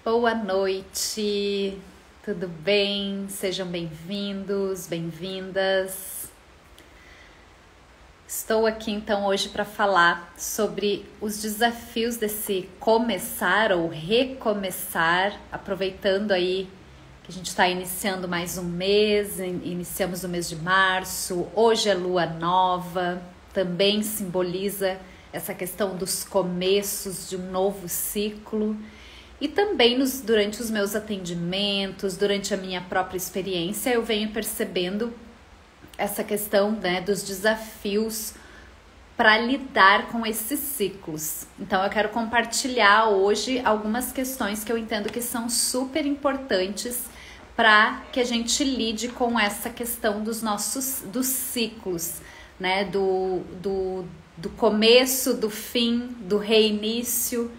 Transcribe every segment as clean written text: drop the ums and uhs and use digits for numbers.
Boa noite, tudo bem? Sejam bem-vindos, bem-vindas. Estou aqui então hoje para falar sobre os desafios desse começar ou recomeçar, aproveitando aí que a gente está iniciando mais um mês, iniciamos o mês de março, hoje é lua nova, também simboliza essa questão dos começos de um novo ciclo. E também durante os meus atendimentos, durante a minha própria experiência, eu venho percebendo essa questão, né, dos desafios para lidar com esses ciclos. Então eu quero compartilhar hoje algumas questões que eu entendo que são super importantes para que a gente lide com essa questão dos ciclos, né, do começo, do fim, do reinício.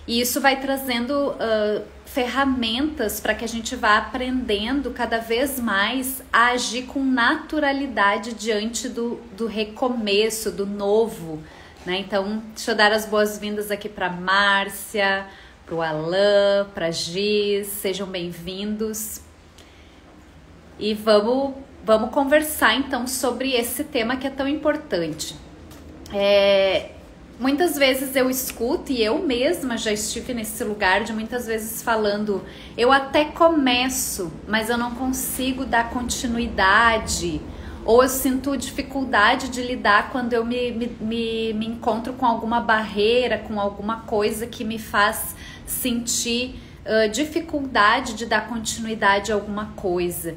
E isso vai trazendo ferramentas para que a gente vá aprendendo cada vez mais a agir com naturalidade diante do recomeço, do novo, né? Então, deixa eu dar as boas-vindas aqui para Márcia, para o Alain, para a Giz, sejam bem-vindos. E vamos conversar então sobre esse tema que é tão importante. Muitas vezes eu escuto, e eu mesma já estive nesse lugar de muitas vezes falando, eu até começo, mas eu não consigo dar continuidade, ou eu sinto dificuldade de lidar quando eu me encontro com alguma barreira, com alguma coisa que me faz sentir dificuldade de dar continuidade a alguma coisa.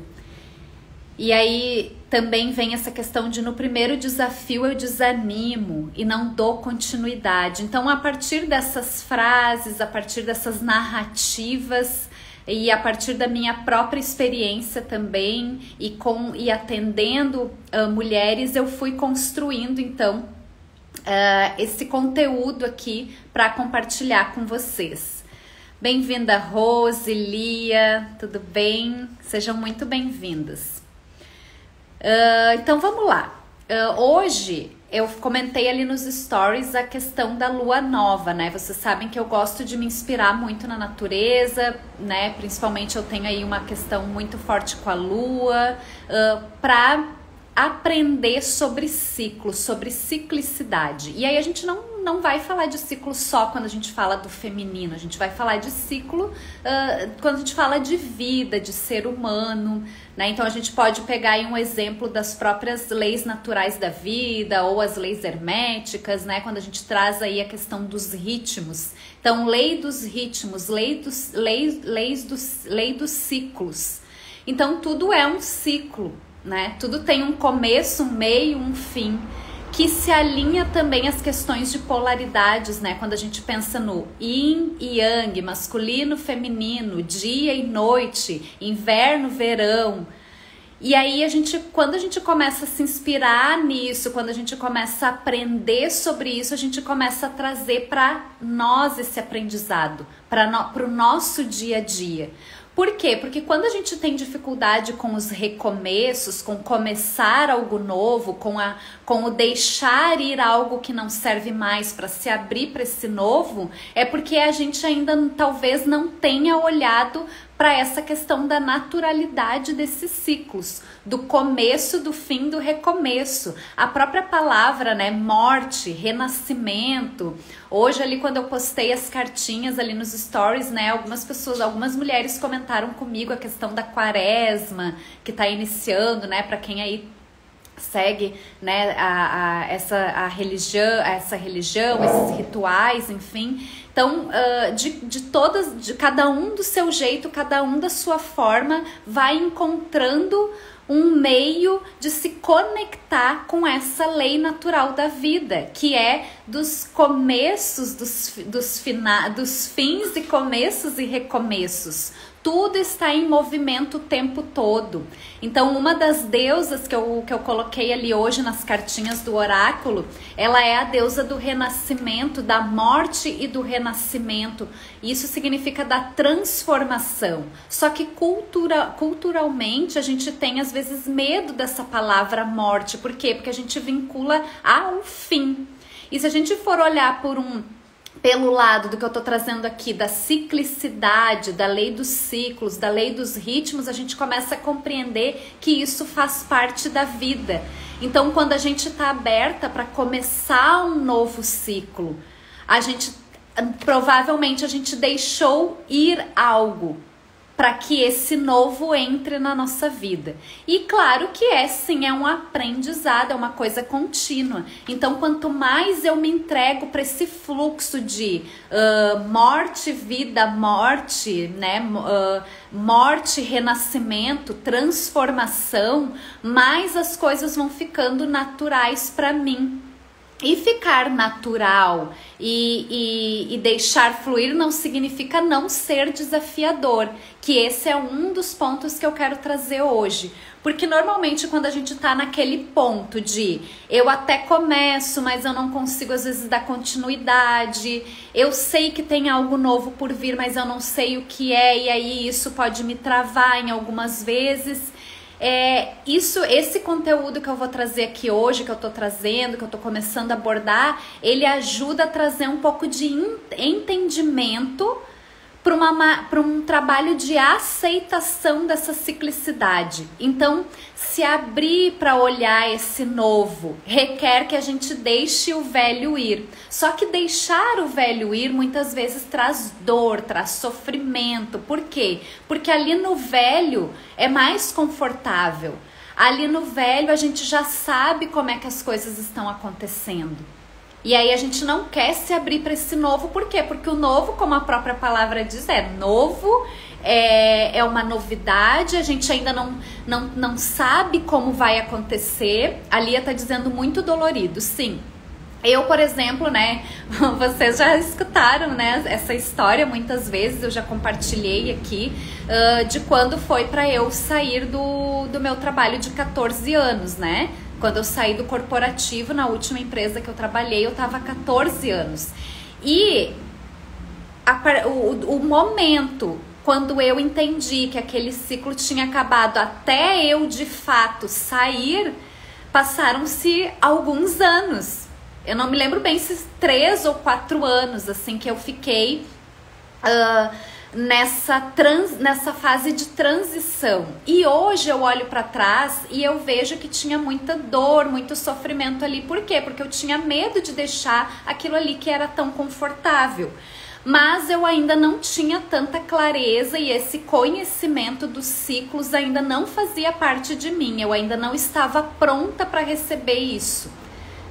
E aí também vem essa questão de no primeiro desafio eu desanimo e não dou continuidade. Então, a partir dessas frases, a partir dessas narrativas e a partir da minha própria experiência também e atendendo mulheres, eu fui construindo então esse conteúdo aqui para compartilhar com vocês. Bem-vinda, Rose, Lia, tudo bem? Sejam muito bem-vindas. Então vamos lá. Hoje eu comentei ali nos stories a questão da lua nova, né? Vocês sabem que eu gosto de me inspirar muito na natureza, né? Principalmente eu tenho aí uma questão muito forte com a lua, para aprender sobre ciclo, sobre ciclicidade. E aí a gente não vai falar de ciclo só quando a gente fala do feminino, a gente vai falar de ciclo quando a gente fala de vida, de ser humano, né? Então a gente pode pegar aí um exemplo das próprias leis naturais da vida ou as leis herméticas, né? Quando a gente traz aí a questão dos ritmos. Então, lei dos ritmos, lei dos ciclos. Então tudo é um ciclo, né? Tudo tem um começo, um meio, um fim, que se alinha também às questões de polaridades, né? Quando a gente pensa no yin e yang, masculino, feminino, dia e noite, inverno, verão. E aí quando a gente começa a se inspirar nisso, quando a gente começa a aprender sobre isso, a gente começa a trazer para nós esse aprendizado, para o nosso dia a dia. Por quê? Porque quando a gente tem dificuldade com os recomeços, com começar algo novo, com o deixar ir algo que não serve mais para se abrir para esse novo, é porque a gente ainda talvez não tenha olhado para essa questão da naturalidade desses ciclos, do começo, do fim, do recomeço. A própria palavra, né, morte, renascimento. Hoje ali quando eu postei as cartinhas ali nos stories, né, algumas mulheres comentaram comigo a questão da quaresma, que está iniciando, né, para quem aí segue, né, essa religião, esses rituais, enfim. Então, de cada um do seu jeito, cada um da sua forma, vai encontrando um meio de se conectar com essa lei natural da vida, que é dos começos, dos fins e começos e recomeços. Tudo está em movimento o tempo todo. Então, uma das deusas que eu coloquei ali hoje nas cartinhas do oráculo, ela é a deusa do renascimento, da morte e do renascimento. Isso significa da transformação. Só que culturalmente a gente tem às vezes medo dessa palavra morte. Por quê? Porque a gente vincula ao fim. E se a gente for olhar pelo lado do que eu tô trazendo aqui, da ciclicidade, da lei dos ciclos, da lei dos ritmos, a gente começa a compreender que isso faz parte da vida. Então, quando a gente tá aberta para começar um novo ciclo, provavelmente a gente deixou ir algo para que esse novo entre na nossa vida. E claro que sim, é um aprendizado, é uma coisa contínua. Então, quanto mais eu me entrego para esse fluxo de morte, vida, morte, né? Morte, renascimento, transformação, mais as coisas vão ficando naturais para mim. E ficar natural e deixar fluir não significa não ser desafiador, que esse é um dos pontos que eu quero trazer hoje. Porque normalmente quando a gente tá naquele ponto de eu até começo, mas eu não consigo às vezes dar continuidade, eu sei que tem algo novo por vir, mas eu não sei o que é, e aí isso pode me travar em algumas vezes. Esse conteúdo que eu vou trazer aqui hoje, que eu tô trazendo, que eu tô começando a abordar, ele ajuda a trazer um pouco de entendimento para um trabalho de aceitação dessa ciclicidade. Então, se abrir para olhar esse novo requer que a gente deixe o velho ir. Só que deixar o velho ir muitas vezes traz dor, traz sofrimento. Por quê? Porque ali no velho é mais confortável. Ali no velho a gente já sabe como é que as coisas estão acontecendo. E aí a gente não quer se abrir para esse novo. Por quê? Porque o novo, como a própria palavra diz, é novo, é uma novidade, a gente ainda não sabe como vai acontecer. A Lia tá dizendo muito dolorido, sim. Eu, por exemplo, né, vocês já escutaram, né, essa história muitas vezes, eu já compartilhei aqui, de quando foi para eu sair do meu trabalho de 14 anos, né? Quando eu saí do corporativo, na última empresa que eu trabalhei, eu tava há 14 anos. E o momento quando eu entendi que aquele ciclo tinha acabado até eu, de fato, sair, passaram-se alguns anos. Eu não me lembro bem se 3 ou 4 anos, assim, que eu fiquei nessa fase de transição. E hoje eu olho para trás e eu vejo que tinha muita dor, muito sofrimento ali. Por quê? Porque eu tinha medo de deixar aquilo ali que era tão confortável. Mas eu ainda não tinha tanta clareza e esse conhecimento dos ciclos ainda não fazia parte de mim. Eu ainda não estava pronta para receber isso.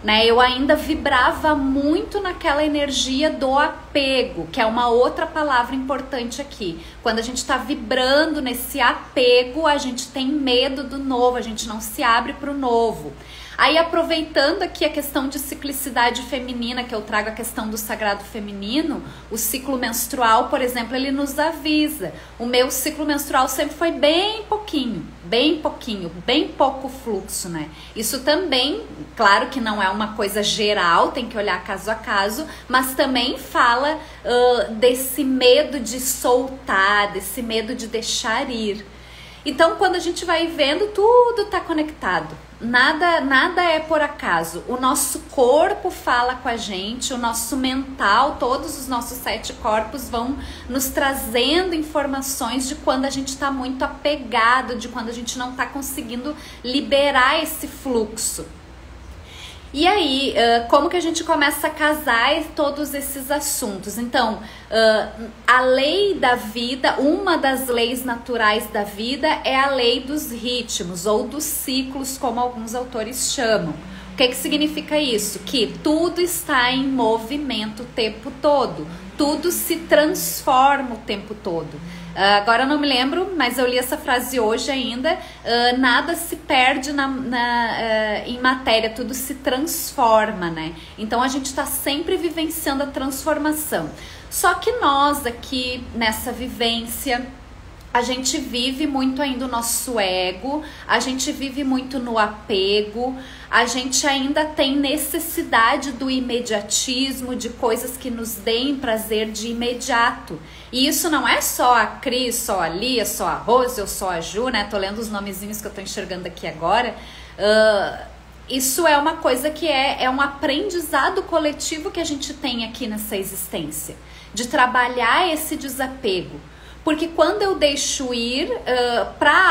Né? Eu ainda vibrava muito naquela energia do apego, que é uma outra palavra importante aqui. Quando a gente está vibrando nesse apego, a gente tem medo do novo, a gente não se abre para o novo. Aí, aproveitando aqui a questão de ciclicidade feminina, que eu trago a questão do sagrado feminino, o ciclo menstrual, por exemplo, ele nos avisa. O meu ciclo menstrual sempre foi bem pouquinho, bem pouco fluxo, né? Isso também, claro que não é uma coisa geral, tem que olhar caso a caso, mas também fala desse medo de soltar, desse medo de deixar ir. Então, quando a gente vai vendo, tudo tá conectado. Nada é por acaso. O nosso corpo fala com a gente, o nosso mental, todos os nossos 7 corpos vão nos trazendo informações de quando a gente está muito apegado, de quando a gente não está conseguindo liberar esse fluxo. E aí, como que a gente começa a casar todos esses assuntos? Então, a lei da vida, uma das leis naturais da vida é a lei dos ritmos ou dos ciclos, como alguns autores chamam. O que significa isso? Que tudo está em movimento o tempo todo, tudo se transforma o tempo todo. Agora eu não me lembro, mas eu li essa frase hoje ainda, nada se perde em matéria, tudo se transforma, né? Então a gente está sempre vivenciando a transformação. Só que nós aqui nessa vivência, a gente vive muito ainda o nosso ego, a gente vive muito no apego, a gente ainda tem necessidade do imediatismo, de coisas que nos deem prazer de imediato. E isso não é só a Cris, só a Lia, só a Rose ou só a Ju, né? Tô lendo os nomezinhos que eu tô enxergando aqui agora. Isso é uma coisa que é um aprendizado coletivo que a gente tem aqui nessa existência, de trabalhar esse desapego. Porque quando eu deixo ir para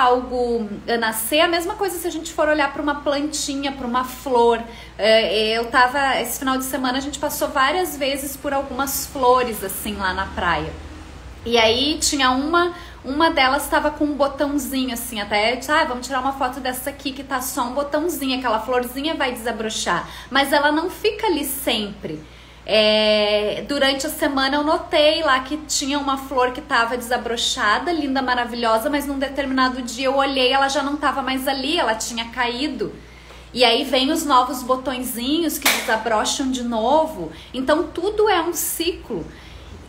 algo nascer, a mesma coisa se a gente for olhar para uma plantinha, para uma flor. Esse final de semana a gente passou várias vezes por algumas flores assim lá na praia. E aí tinha uma delas estava com um botãozinho assim, até vamos tirar uma foto dessa aqui que tá só um botãozinho, aquela florzinha vai desabrochar, mas ela não fica ali sempre. Durante a semana eu notei lá que tinha uma flor que estava desabrochada, linda, maravilhosa, mas num determinado dia eu olhei, ela já não estava mais ali, ela tinha caído. E aí vem os novos botõezinhos que desabrocham de novo. Então tudo é um ciclo.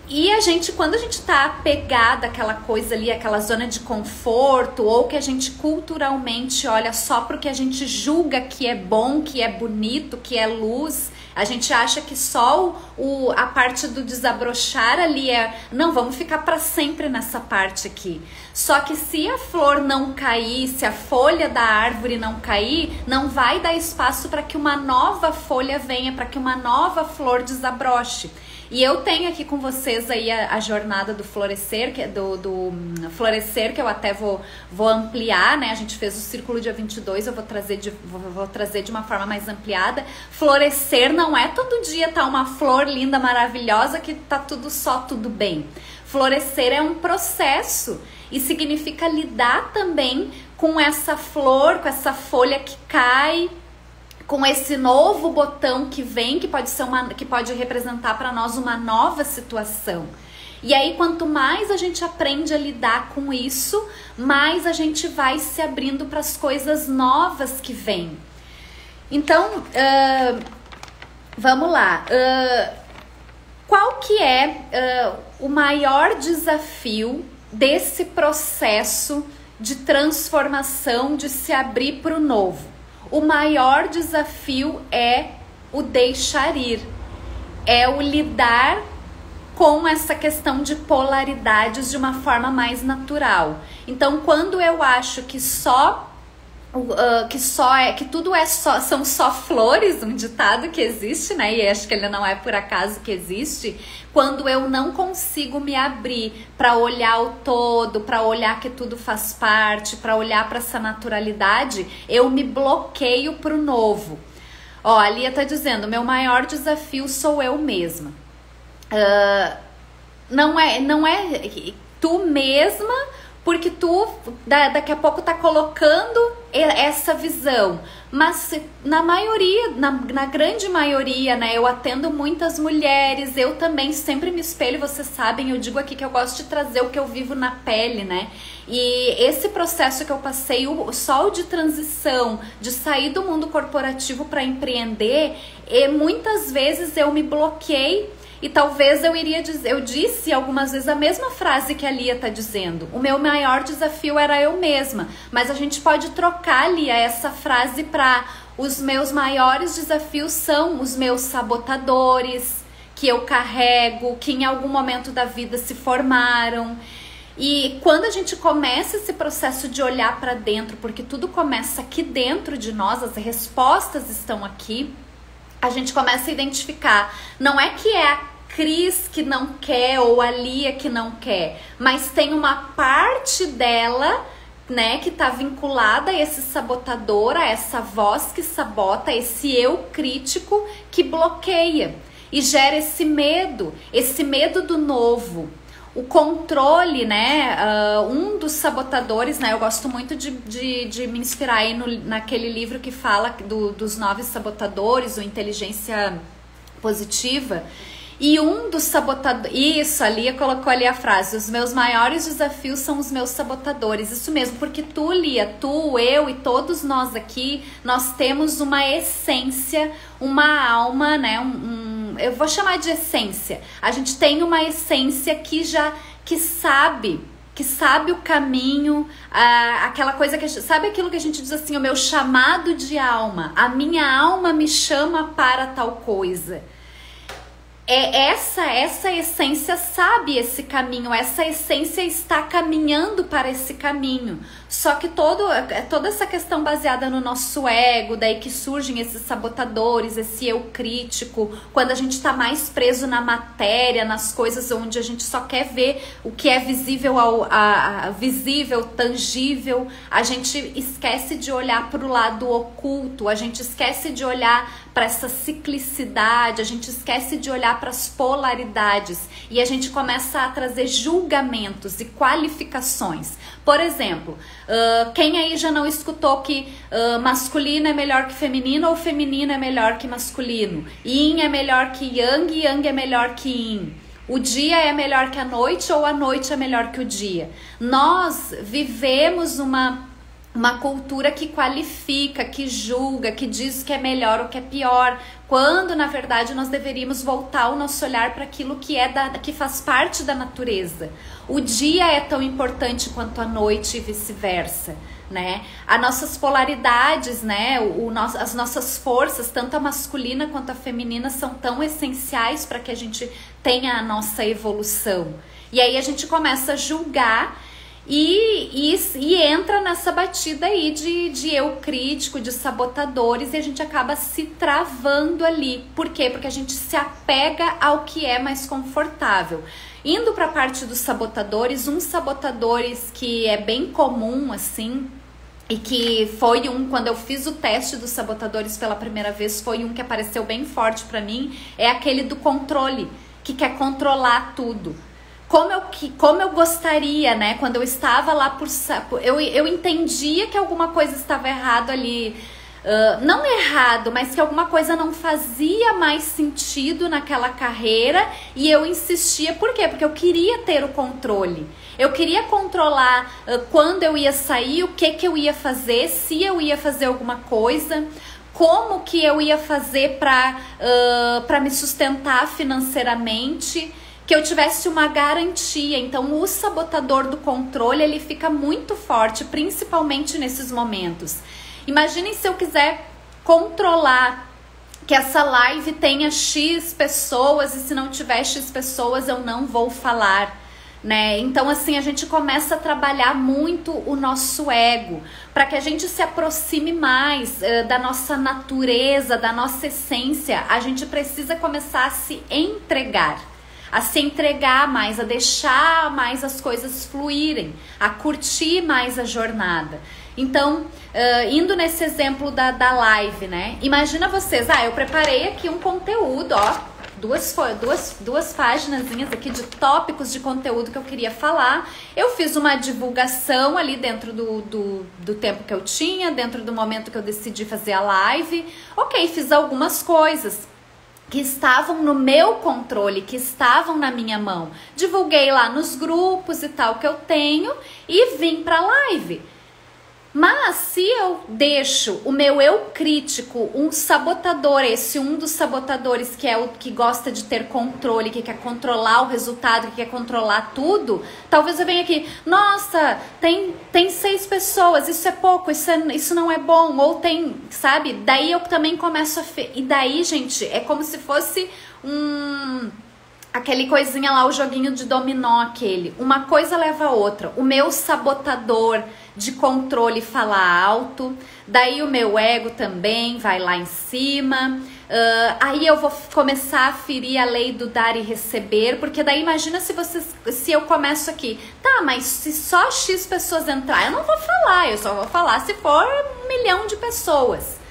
E quando a gente tá apegada àquela coisa ali, aquela zona de conforto, ou que a gente culturalmente olha só pro que a gente julga que é bom, que é bonito, que é luz, a gente acha que só a parte do desabrochar ali não, vamos ficar para sempre nessa parte aqui. Só que se a flor não cair, se a folha da árvore não cair, não vai dar espaço para que uma nova folha venha, para que uma nova flor desabroche. E eu tenho aqui com vocês aí a jornada do florescer, do florescer, que eu até vou ampliar, né? A gente fez o círculo dia 22, eu vou trazer de uma forma mais ampliada. Florescer não é todo dia tá uma flor linda, maravilhosa, que tá tudo bem. Florescer é um processo e significa lidar também com essa flor, com essa folha que cai, com esse novo botão que vem, que pode representar para nós uma nova situação. E aí, quanto mais a gente aprende a lidar com isso, mais a gente vai se abrindo para as coisas novas que vêm. Então, vamos lá. Qual que é o maior desafio desse processo de transformação, de se abrir para o novo? O maior desafio é o deixar ir, é o lidar com essa questão de polaridades de uma forma mais natural. Então, quando eu acho que são só flores, um ditado que existe, né? E acho que ele não é por acaso que existe. Quando eu não consigo me abrir para olhar o todo, para olhar que tudo faz parte, para olhar para essa naturalidade, eu me bloqueio para o novo. Ó, a Lia tá dizendo, meu maior desafio sou eu mesma. Não é tu mesma, porque tu daqui a pouco tá colocando essa visão. Mas na grande maioria, né, eu atendo muitas mulheres, eu também sempre me espelho, vocês sabem, eu digo aqui que eu gosto de trazer o que eu vivo na pele, né? E esse processo que eu passei, o sol de transição, de sair do mundo corporativo para empreender, muitas vezes eu me bloqueei. E talvez eu disse algumas vezes a mesma frase que a Lia tá dizendo. O meu maior desafio era eu mesma. Mas a gente pode trocar, Lia, essa frase para os meus maiores desafios são os meus sabotadores, que eu carrego, que em algum momento da vida se formaram. E quando a gente começa esse processo de olhar para dentro, porque tudo começa aqui dentro de nós, as respostas estão aqui, a gente começa a identificar. Não é que é a Cris que não quer ou a Lia que não quer, mas tem uma parte dela, né, que tá vinculada a esse sabotador, a essa voz que sabota, esse eu crítico que bloqueia e gera esse medo do novo. O controle, né, um dos sabotadores, né, eu gosto muito de me inspirar aí naquele livro que fala dos 9 sabotadores, o Inteligência Positiva. E um dos sabotadores, isso, a Lia colocou ali a frase, os meus maiores desafios são os meus sabotadores. Isso mesmo, porque tu, Lia, tu, eu e todos nós aqui, nós temos uma essência, uma alma, né, eu vou chamar de essência. A gente tem uma essência que sabe que sabe o caminho, aquela coisa que sabe aquilo que a gente diz assim, o meu chamado de alma, a minha alma me chama para tal coisa. Essa essência sabe esse caminho, essa essência está caminhando para esse caminho. Só que toda essa questão baseada no nosso ego, daí que surgem esses sabotadores, esse eu crítico, quando a gente está mais preso na matéria, nas coisas onde a gente só quer ver o que é visível, visível, tangível, a gente esquece de olhar para o lado oculto, a gente esquece de olhar para essa ciclicidade, a gente esquece de olhar para as polaridades e a gente começa a trazer julgamentos e qualificações. Por exemplo, quem aí já não escutou que masculino é melhor que feminino ou feminino é melhor que masculino? Yin é melhor que yang, yang é melhor que yin. O dia é melhor que a noite ou a noite é melhor que o dia? Nós vivemos uma cultura que qualifica, que julga, que diz que é melhor ou que é pior, quando na verdade nós deveríamos voltar o nosso olhar para aquilo que faz parte da natureza. O dia é tão importante quanto a noite e vice-versa, né? As nossas polaridades, né? As nossas forças, tanto a masculina quanto a feminina, são tão essenciais para que a gente tenha a nossa evolução. E aí a gente começa a julgar e entra nessa batida aí de eu crítico, de sabotadores, e a gente acaba se travando ali. Por quê? Porque a gente se apega ao que é mais confortável. Indo para a parte dos sabotadores, sabotadores que é bem comum, assim, e que foi quando eu fiz o teste dos sabotadores pela primeira vez, foi que apareceu bem forte para mim, é aquele do controle, que quer controlar tudo. Como eu gostaria, né? Quando eu estava lá eu entendia que alguma coisa estava errado ali. Não errado, mas que alguma coisa não fazia mais sentido naquela carreira. E eu insistia, por quê? Porque eu queria ter o controle. Eu queria controlar quando eu ia sair, o que eu ia fazer, se eu ia fazer alguma coisa, como que eu ia fazer para me sustentar financeiramente, que eu tivesse uma garantia. Então o sabotador do controle, ele fica muito forte, principalmente nesses momentos. Imaginem se eu quiser controlar que essa live tenha X pessoas e se não tiver X pessoas eu não vou falar, né? Então assim, a gente começa a trabalhar muito o nosso ego, para que a gente se aproxime mais da nossa natureza, da nossa essência. A gente precisa começar a se entregar mais, a deixar mais as coisas fluírem, a curtir mais a jornada. Então, indo nesse exemplo da live, né? Imagina vocês, eu preparei aqui um conteúdo, ó, duas paginazinhas aqui de tópicos de conteúdo que eu queria falar. Eu fiz uma divulgação ali dentro do tempo que eu tinha, dentro do momento que eu decidi fazer a live. Ok, fiz algumas coisas que estavam no meu controle, que estavam na minha mão. Divulguei lá nos grupos e tal que eu tenho e vim pra live. Mas se eu deixo o meu eu crítico, um sabotador, dos sabotadores que é o que gosta de ter controle, que quer controlar o resultado, que quer controlar tudo, talvez eu venha aqui, nossa, tem 6 pessoas, isso é pouco, isso não é bom, ou tem, sabe? Daí eu também começo e daí, gente, é como se fosse aquele coisinha lá, o joguinho de dominó aquele. Uma coisa leva a outra. O meu sabotador de controle fala alto, daí o meu ego também vai lá em cima. Aí eu vou começar a ferir a lei do dar e receber, porque daí imagina se eu começo aqui, tá, mas se só X pessoas entrar, eu não vou falar, eu só vou falar se for 1 milhão de pessoas.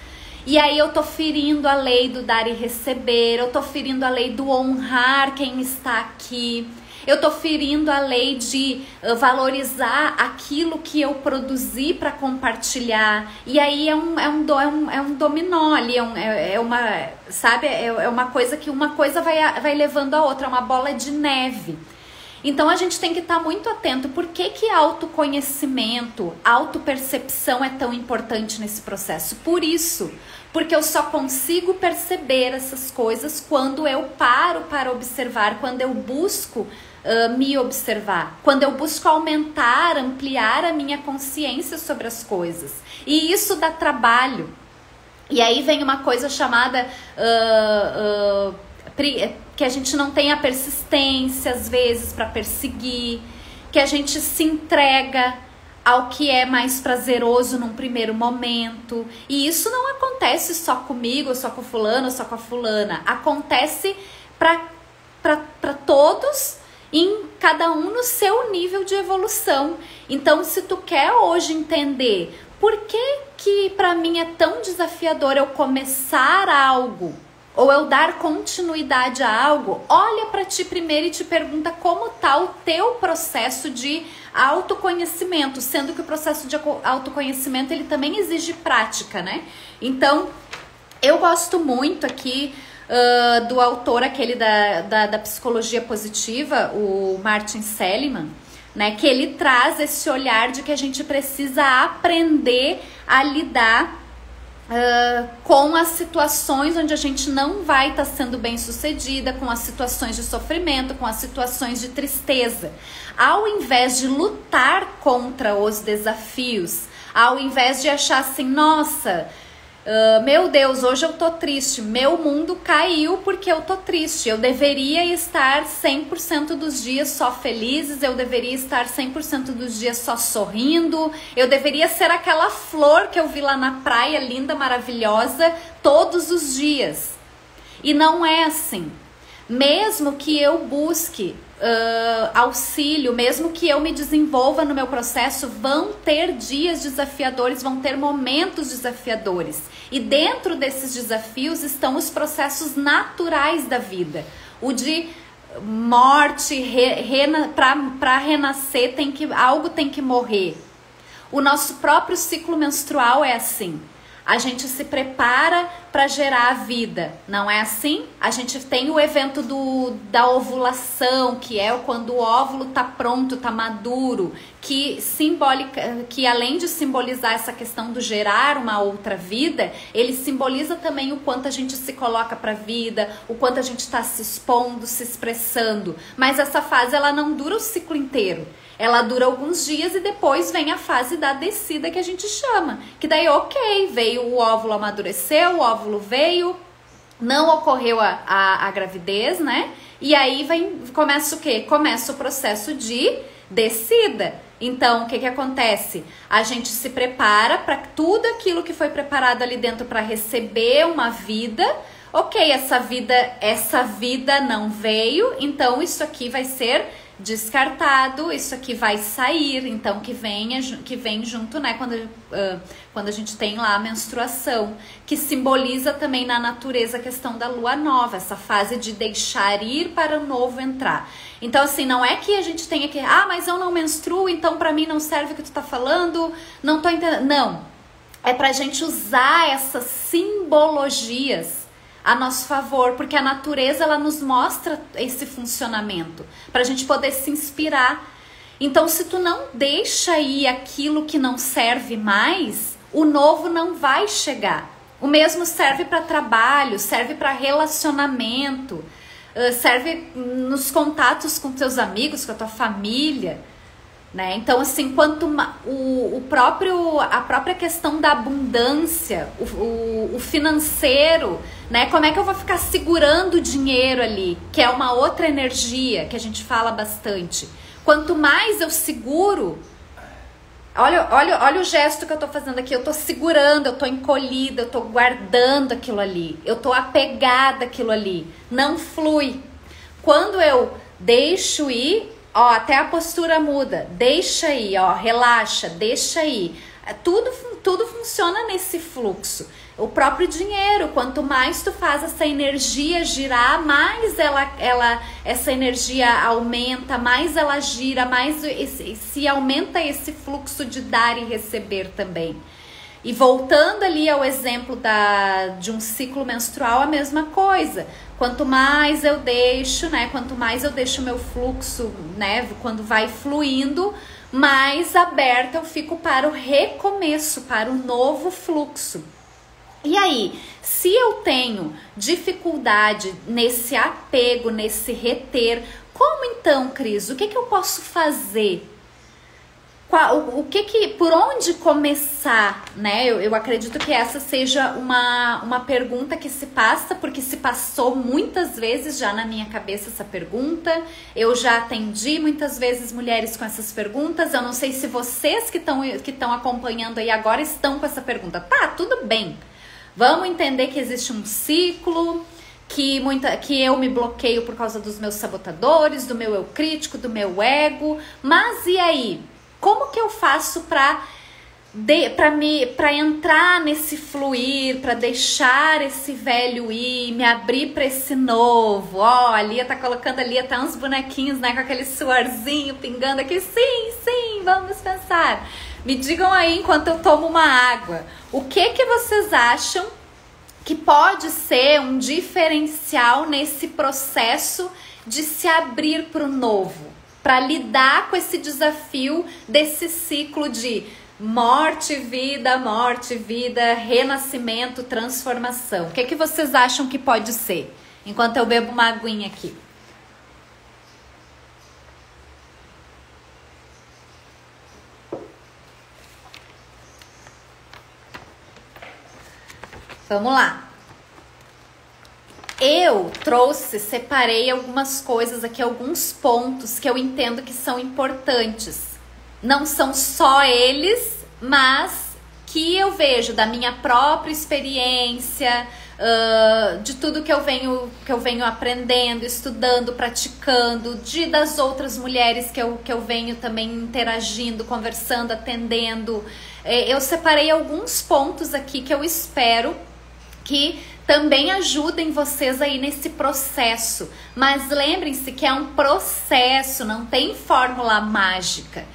E aí eu tô ferindo a lei do dar e receber, eu tô ferindo a lei do honrar quem está aqui, eu tô ferindo a lei de valorizar aquilo que eu produzi para compartilhar. E aí é um dominó ali, é uma coisa que uma coisa vai levando a outra, é uma bola de neve. Então a gente tem que estar muito atento. Por que autoconhecimento, autopercepção é tão importante nesse processo? Por isso, porque eu só consigo perceber essas coisas quando eu paro para observar, quando eu busco me observar, quando eu busco aumentar, ampliar a minha consciência sobre as coisas. E isso dá trabalho. E aí vem uma coisa chamada que a gente não tem a persistência às vezes para perseguir, que a gente se entrega ao que é mais prazeroso num primeiro momento. E isso não acontece só comigo, só com fulano, só com a fulana. Acontece para todos, em cada um no seu nível de evolução. Então, se tu quer hoje entender por que para mim é tão desafiador eu começar algo ou eu dar continuidade a algo, olha para ti primeiro e te pergunta como tá o teu processo de autoconhecimento, sendo que o processo de autoconhecimento ele também exige prática, né? Então, eu gosto muito aqui do autor aquele da psicologia positiva, o Martin Seligman, né? Que ele traz esse olhar de que a gente precisa aprender a lidar com as situações onde a gente não vai estar sendo bem sucedida, com as situações de sofrimento, com as situações de tristeza. Ao invés de lutar contra os desafios, ao invés de achar assim, nossa, meu Deus, hoje eu tô triste, meu mundo caiu porque eu tô triste, eu deveria estar 100% dos dias só felizes, eu deveria estar 100% dos dias só sorrindo, eu deveria ser aquela flor que eu vi lá na praia, linda, maravilhosa, todos os dias. E não é assim. Mesmo que eu busque auxílio, mesmo que eu me desenvolva no meu processo, vão ter dias desafiadores, vão ter momentos desafiadores. E dentro desses desafios estão os processos naturais da vida. O de morte, para renascer, algo tem que morrer. O nosso próprio ciclo menstrual é assim. A gente se prepara para gerar a vida, não é assim? A gente tem o evento da ovulação, que é quando o óvulo tá pronto, tá maduro, que além de simbolizar essa questão do gerar uma outra vida, ele simboliza também o quanto a gente se coloca para a vida, o quanto a gente está se expondo, se expressando. Mas essa fase ela não dura o ciclo inteiro. Ela dura alguns dias e depois vem a fase da descida que a gente chama. Que daí, ok, veio o óvulo, amadureceu, o óvulo veio, não ocorreu a gravidez, né? E aí começa o quê? Começa o processo de descida. Então, o que acontece? A gente se prepara para tudo aquilo que foi preparado ali dentro para receber uma vida. Ok, essa vida não veio, então isso aqui vai ser descartado, isso aqui vai sair, então que vem junto, né, quando a gente tem lá a menstruação, que simboliza também na natureza a questão da lua nova, essa fase de deixar ir para o novo entrar. Então assim, não é que a gente tenha que, mas eu não menstruo, então pra mim não serve o que tu tá falando, não tô entendendo, não, é pra gente usar essas simbologias a nosso favor, porque a natureza ela nos mostra esse funcionamento para a gente poder se inspirar. Então, se tu não deixa ir aquilo que não serve mais, o novo não vai chegar. O mesmo serve para trabalho, serve para relacionamento, serve nos contatos com teus amigos, com a tua família, né? Então, assim, a própria questão da abundância, o financeiro, né? Como é que eu vou ficar segurando o dinheiro ali? Que é uma outra energia que a gente fala bastante. Quanto mais eu seguro, olha o gesto que eu tô fazendo aqui. Eu tô segurando, eu tô encolhida, eu tô guardando aquilo ali. Eu tô apegada àquilo ali. Não flui. Quando eu deixo ir, até a postura muda, deixa aí, relaxa, deixa aí. Tudo funciona nesse fluxo. O próprio dinheiro, quanto mais tu faz essa energia girar, mais essa energia aumenta, mais ela gira, mais se aumenta esse fluxo de dar e receber também. E voltando ali ao exemplo de um ciclo menstrual, a mesma coisa. Quanto mais eu deixo, né? Quanto mais eu deixo o meu fluxo, né? Quando vai fluindo, mais aberta eu fico para o recomeço, para o novo fluxo. E aí, se eu tenho dificuldade nesse apego, nesse reter, Como então, Cris? O que que eu posso fazer? Por onde começar, né? Eu acredito que essa seja uma pergunta que se passa, porque se passou muitas vezes já na minha cabeça essa pergunta. Eu já atendi muitas vezes mulheres com essas perguntas. Eu não sei se vocês que estão acompanhando aí agora estão com essa pergunta. Tá, tudo bem. Vamos entender que existe um ciclo, que eu me bloqueio por causa dos meus sabotadores, do meu eu crítico, do meu ego. Mas e aí? Como que eu faço para entrar nesse fluir, para deixar esse velho ir, me abrir para esse novo? Ó, a Lia tá colocando ali até uns bonequinhos, né, com aquele suorzinho pingando aqui. Sim, vamos pensar. Me digam aí enquanto eu tomo uma água. O que vocês acham que pode ser um diferencial nesse processo de se abrir para o novo? Para lidar com esse desafio desse ciclo de morte, vida, renascimento, transformação. O que vocês acham que pode ser? Enquanto eu bebo uma aguinha aqui. Vamos lá. Eu separei algumas coisas aqui, alguns pontos que eu entendo que são importantes. Não são só eles, mas que eu vejo da minha própria experiência, de tudo que eu venho aprendendo, estudando, praticando, das outras mulheres que eu venho também interagindo, conversando, atendendo. Eu separei alguns pontos aqui que eu espero que também ajudem vocês aí nesse processo. Mas lembrem-se que é um processo, não tem fórmula mágica.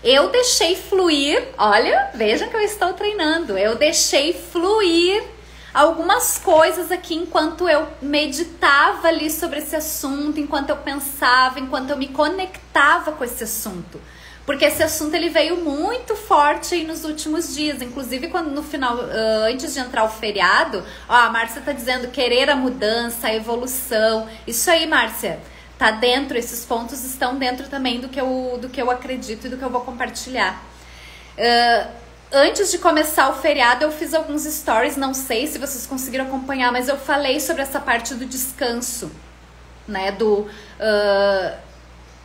Eu deixei fluir, olha, vejam que eu estou treinando. Eu deixei fluir algumas coisas aqui enquanto eu meditava ali sobre esse assunto, enquanto eu pensava, enquanto eu me conectava com esse assunto. Porque esse assunto ele veio muito forte aí nos últimos dias. Inclusive, quando no final, antes de entrar o feriado, ó, a Márcia tá dizendo querer a mudança, a evolução. Isso aí, Márcia, tá dentro, esses pontos estão dentro também do que eu acredito e do que eu vou compartilhar. Antes de começar o feriado, eu fiz alguns stories, não sei se vocês conseguiram acompanhar, mas eu falei sobre essa parte do descanso, né,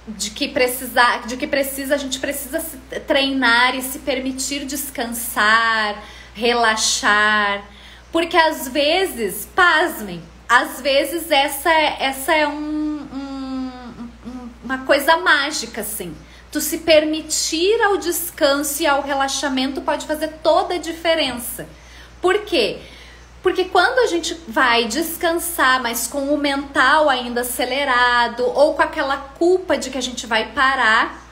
de que a gente precisa se treinar e se permitir descansar, relaxar, porque às vezes, pasmem, às vezes essa é uma coisa mágica, assim. Tu se permitir ao descanso e ao relaxamento pode fazer toda a diferença. Por quê? Porque quando a gente vai descansar, mas com o mental ainda acelerado, ou com aquela culpa de que a gente vai parar,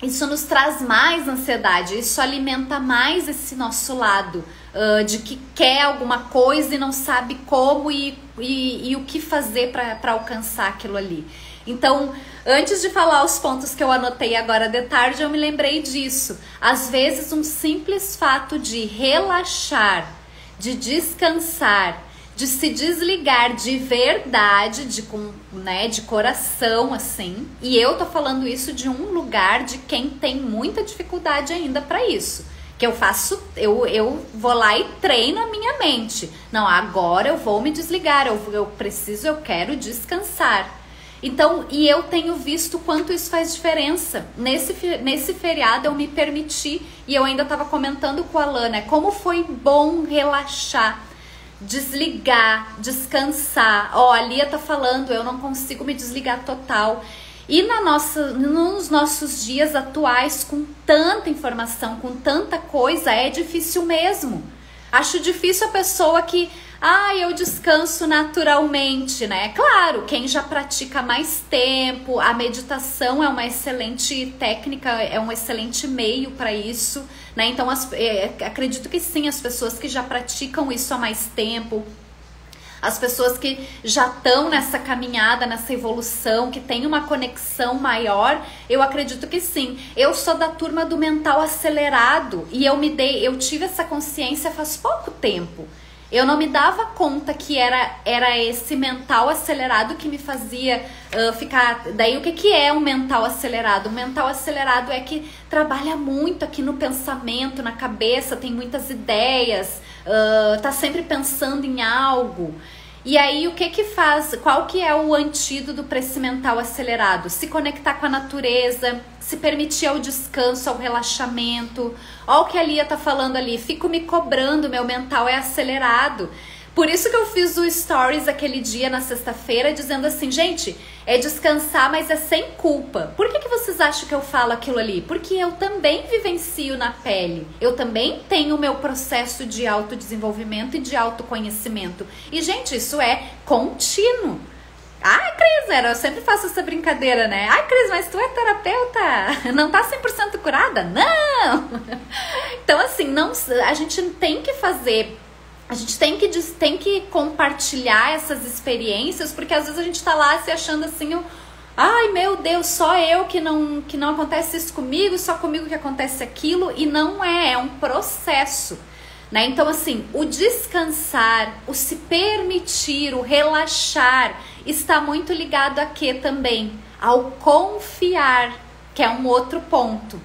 isso nos traz mais ansiedade, isso alimenta mais esse nosso lado de que quer alguma coisa e não sabe como e o que fazer para alcançar aquilo ali. Então, antes de falar os pontos que eu anotei agora de tarde, eu me lembrei disso. Às vezes, um simples fato de relaxar, de descansar, de se desligar de verdade, de coração, assim. E eu tô falando isso de um lugar de quem tem muita dificuldade ainda para isso. Que eu faço, eu vou lá e treino a minha mente. Não, agora eu vou me desligar, eu quero descansar. Então, e eu tenho visto quanto isso faz diferença. Nesse feriado eu me permiti, e eu ainda estava comentando com a Alana, como foi bom relaxar, desligar, descansar. Ó, a Lia tá falando, eu não consigo me desligar total. E nos nossos dias atuais, com tanta informação, com tanta coisa, é difícil mesmo. Acho difícil a pessoa que... eu descanso naturalmente, né? Claro, quem já pratica mais tempo, a meditação é uma excelente técnica, é um excelente meio para isso, né? Então, acredito que sim, as pessoas que já praticam isso há mais tempo, as pessoas que já estão nessa caminhada, nessa evolução, que tem uma conexão maior, eu acredito que sim. Eu sou da turma do mental acelerado e eu tive essa consciência faz pouco tempo. Eu não me dava conta que era esse mental acelerado que me fazia ficar... Daí o que é um mental acelerado? Um mental acelerado é que trabalha muito aqui no pensamento, na cabeça, tem muitas ideias, tá sempre pensando em algo. E aí o que faz? Qual que é o antídoto para esse mental acelerado? Se conectar com a natureza, se permitir ao descanso, ao relaxamento. Olha o que a Lia tá falando ali, fico me cobrando, meu mental é acelerado. Por isso que eu fiz o stories aquele dia na sexta-feira dizendo assim, gente, é descansar, mas é sem culpa. Por que vocês acham que eu falo aquilo ali? Porque eu também vivencio na pele. Eu também tenho o meu processo de autodesenvolvimento e de autoconhecimento. E, gente, isso é contínuo. Ai, Cris, eu sempre faço essa brincadeira, né? Ai, Cris, mas tu é terapeuta? Não tá 100% curada? Não! Então, assim, não, a gente tem que fazer... A gente tem que compartilhar essas experiências, porque às vezes a gente tá lá se achando assim, ai meu Deus, só eu que não acontece isso comigo, só comigo que acontece aquilo, e não é um processo, né? Então assim, o descansar, o se permitir, o relaxar, está muito ligado a quê também? Ao confiar, que é um outro ponto.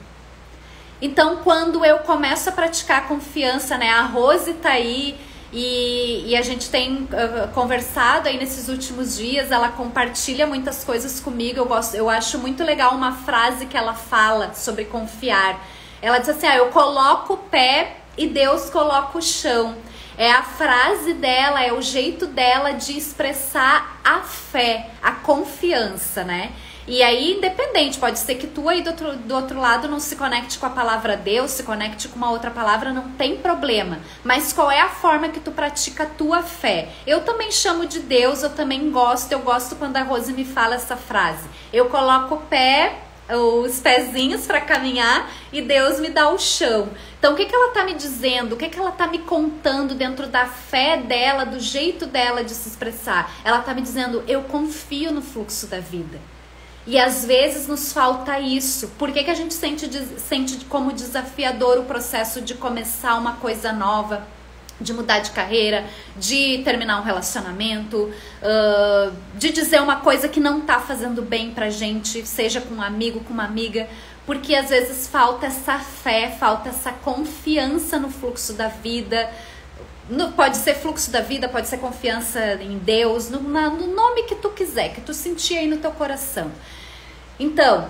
Então quando eu começo a praticar a confiança, né? A Rose tá aí, e a gente tem conversado aí nesses últimos dias, ela compartilha muitas coisas comigo, eu acho muito legal uma frase que ela fala sobre confiar. Ela diz assim, eu coloco o pé e Deus coloca o chão. É a frase dela, é o jeito dela de expressar a fé, a confiança, né? E aí, independente, pode ser que tu aí do outro lado não se conecte com a palavra Deus, se conecte com uma outra palavra, não tem problema. Mas qual é a forma que tu pratica a tua fé? Eu também chamo de Deus, eu também gosto, eu gosto quando a Rose me fala essa frase. Eu coloco o pé, os pezinhos para caminhar e Deus me dá o chão. Então, o que ela tá me dizendo? O que ela tá me contando dentro da fé dela, do jeito dela de se expressar? Ela tá me dizendo, eu confio no fluxo da vida. E às vezes nos falta isso. Por que a gente sente como desafiador o processo de começar uma coisa nova, de mudar de carreira, de terminar um relacionamento, de dizer uma coisa que não tá fazendo bem pra gente, seja com um amigo, com uma amiga, porque às vezes falta essa fé, falta essa confiança no fluxo da vida. Pode ser fluxo da vida, pode ser confiança em Deus, no nome que tu quiser, que tu sentir aí no teu coração. Então,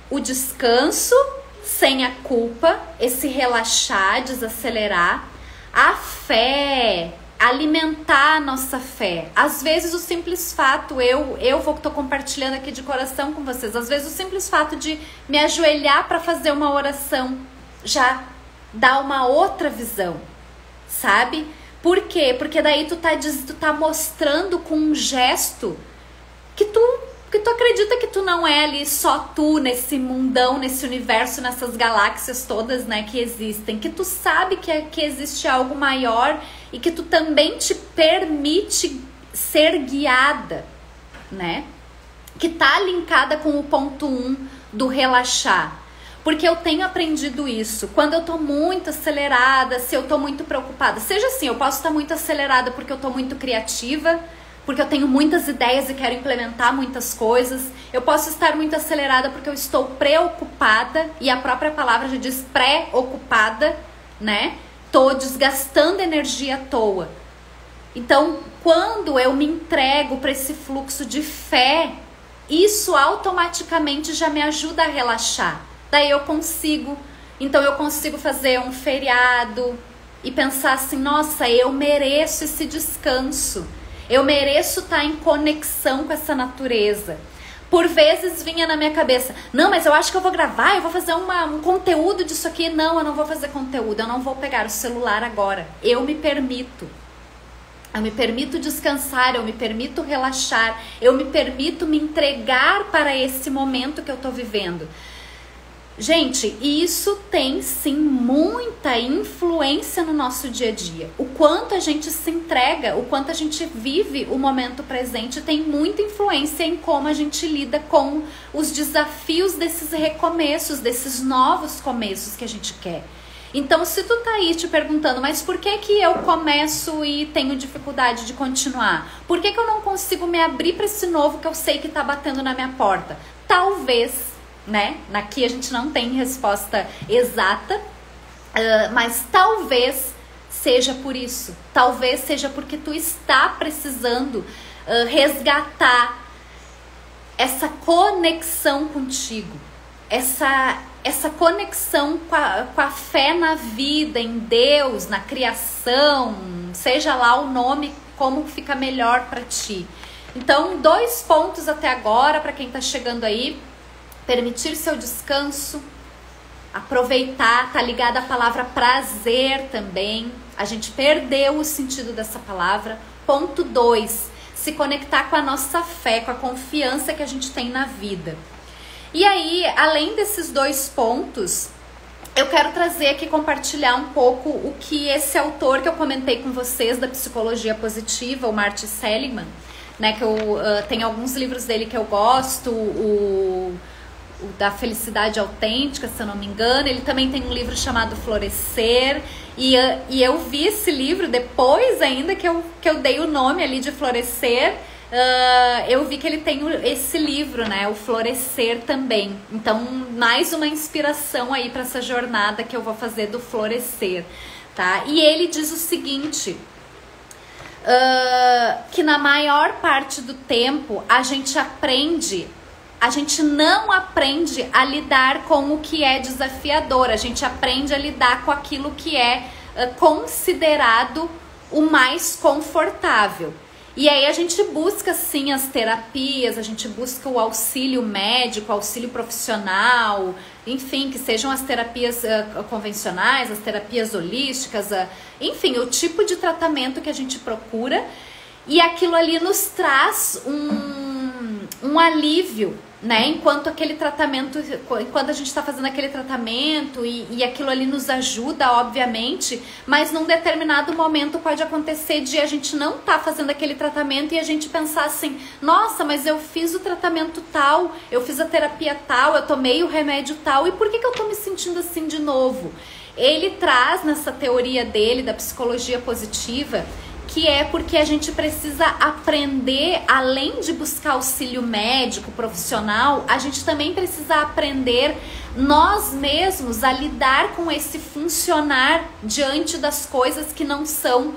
o descanso sem a culpa, esse relaxar, desacelerar, a fé, alimentar a nossa fé. Às vezes o simples fato, tô compartilhando aqui de coração com vocês, às vezes o simples fato de me ajoelhar para fazer uma oração já dá uma outra visão. Sabe? Por quê? Porque daí tu tá mostrando com um gesto que tu acredita que tu não é ali só tu nesse mundão, nesse universo, nessas galáxias todas, né, que existem. Que tu sabe que existe algo maior e que tu também te permite ser guiada, né? Que tá linkada com o ponto 1 do relaxar. Porque eu tenho aprendido isso. Quando eu tô muito acelerada, se eu tô muito preocupada, seja assim, eu posso estar muito acelerada porque eu tô muito criativa, porque eu tenho muitas ideias e quero implementar muitas coisas. Eu posso estar muito acelerada porque eu estou preocupada, e a própria palavra já diz pré-ocupada, né? Tô desgastando energia à toa. Então, quando eu me entrego para esse fluxo de fé, isso automaticamente já me ajuda a relaxar. Daí eu consigo fazer um feriado e pensar assim, nossa, eu mereço esse descanso, eu mereço estar em conexão com essa natureza. Por vezes vinha na minha cabeça, não, mas eu acho que eu vou gravar, eu vou fazer um conteúdo disso aqui. Não, eu não vou fazer conteúdo, eu não vou pegar o celular agora. Eu me permito descansar, eu me permito relaxar, eu me permito me entregar para esse momento que eu tô vivendo. Gente, isso tem sim muita influência no nosso dia a dia. O quanto a gente se entrega, o quanto a gente vive o momento presente tem muita influência em como a gente lida com os desafios desses recomeços, desses novos começos que a gente quer. Então, se tu tá aí te perguntando, mas por que que eu começo e tenho dificuldade de continuar? Por que que eu não consigo me abrir para esse novo que eu sei que tá batendo na minha porta? Talvez, né? Aqui a gente não tem resposta exata, mas talvez seja por isso. Talvez seja porque tu está precisando resgatar essa conexão contigo, essa conexão com a fé na vida, em Deus, na criação, seja lá o nome, como fica melhor para ti. Então, 2 pontos até agora para quem tá chegando aí: permitir seu descanso, aproveitar, tá ligada à palavra prazer também. A gente perdeu o sentido dessa palavra. Ponto 2, se conectar com a nossa fé, com a confiança que a gente tem na vida. E aí, além desses 2 pontos, eu quero trazer aqui, compartilhar um pouco o que esse autor que eu comentei com vocês da psicologia positiva, o Martin Seligman, né, que eu tenho alguns livros dele que eu gosto, o da felicidade autêntica, se eu não me engano. Ele também tem um livro chamado Florescer, e eu vi esse livro depois ainda que eu dei o nome ali de Florescer. Eu vi que ele tem esse livro, né, o Florescer também. Então, mais uma inspiração aí para essa jornada que eu vou fazer do Florescer, tá? E ele diz o seguinte, que na maior parte do tempo a gente não aprende a lidar com o que é desafiador, a gente aprende a lidar com aquilo que é considerado o mais confortável. E aí a gente busca sim as terapias, a gente busca o auxílio médico, auxílio profissional, enfim, que sejam as terapias convencionais, as terapias holísticas, enfim, o tipo de tratamento que a gente procura, e aquilo ali nos traz um alívio, né? Enquanto a gente está fazendo aquele tratamento e aquilo ali nos ajuda, obviamente, mas num determinado momento pode acontecer de a gente não tá fazendo aquele tratamento e a gente pensar assim, nossa, mas eu fiz o tratamento tal, eu fiz a terapia tal, eu tomei o remédio tal, e por que eu tô me sentindo assim de novo? Ele traz nessa teoria dele, da psicologia positiva, que é porque a gente precisa aprender, além de buscar auxílio médico, profissional, a gente também precisa aprender nós mesmos a lidar com esse funcionar diante das coisas que não são,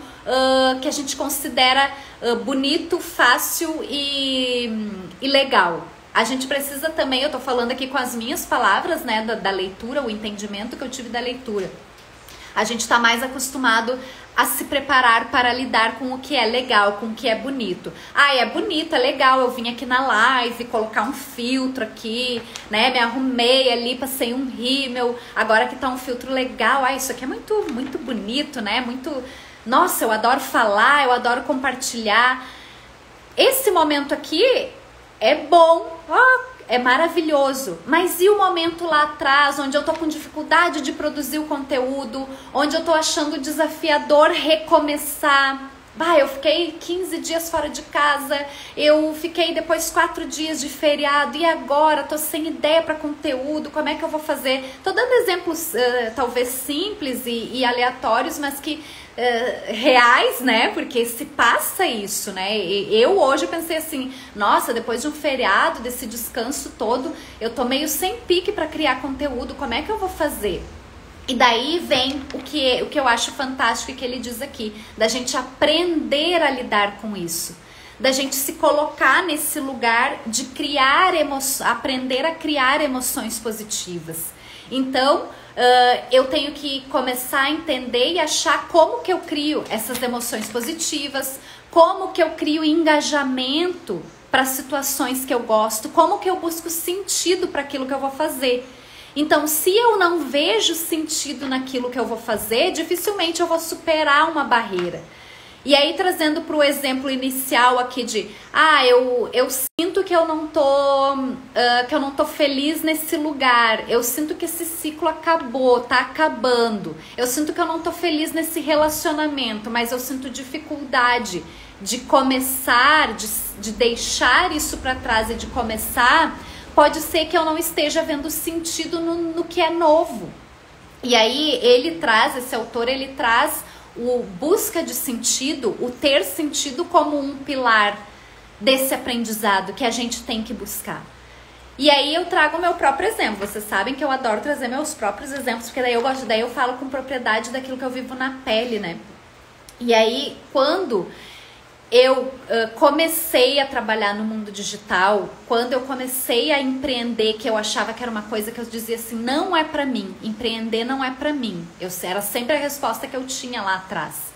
que a gente considera bonito, fácil e legal. A gente precisa também, eu tô falando aqui com as minhas palavras, né, da leitura, o entendimento que eu tive da leitura. A gente tá mais acostumado a se preparar para lidar com o que é legal, com o que é bonito. Ah, é bonito, é legal, eu vim aqui na live colocar um filtro aqui, né, me arrumei ali, passei um rímel, agora que tá um filtro legal, ah, isso aqui é muito, muito bonito, né, muito... Nossa, eu adoro falar, eu adoro compartilhar. Esse momento aqui é bom, é maravilhoso, mas e o momento lá atrás, onde eu tô com dificuldade de produzir o conteúdo, onde eu tô achando desafiador recomeçar? Eu fiquei 15 dias fora de casa, eu fiquei depois 4 dias de feriado, e agora tô sem ideia para conteúdo, como é que eu vou fazer? Tô dando exemplos talvez simples e aleatórios, mas que reais, né? Porque se passa isso, né? Eu hoje pensei assim, nossa, depois de um feriado, desse descanso todo, eu tô meio sem pique para criar conteúdo, como é que eu vou fazer? E daí vem o que eu acho fantástico e que ele diz aqui, da gente aprender a lidar com isso, da gente se colocar nesse lugar de criar aprender a criar emoções positivas. Então, eu tenho que começar a entender e achar como que eu crio essas emoções positivas, como que eu crio engajamento para situações que eu gosto, como que eu busco sentido para aquilo que eu vou fazer. Então, se eu não vejo sentido naquilo que eu vou fazer, dificilmente eu vou superar uma barreira. E aí, trazendo para o exemplo inicial aqui de, eu sinto que eu não tô feliz nesse lugar, eu sinto que esse ciclo acabou, tá acabando, eu sinto que eu não tô feliz nesse relacionamento, mas eu sinto dificuldade de começar, de deixar isso para trás e de começar. Pode ser que eu não esteja vendo sentido no que é novo. E aí esse autor, ele traz o busca de sentido, o ter sentido como um pilar desse aprendizado que a gente tem que buscar. E aí eu trago o meu próprio exemplo. Vocês sabem que eu adoro trazer meus próprios exemplos, porque daí eu falo com propriedade daquilo que eu vivo na pele, né? E aí, quando eu comecei a trabalhar no mundo digital, quando eu comecei a empreender, que eu achava que era uma coisa que eu dizia assim, não é pra mim, empreender não é pra mim. Era sempre a resposta que eu tinha lá atrás.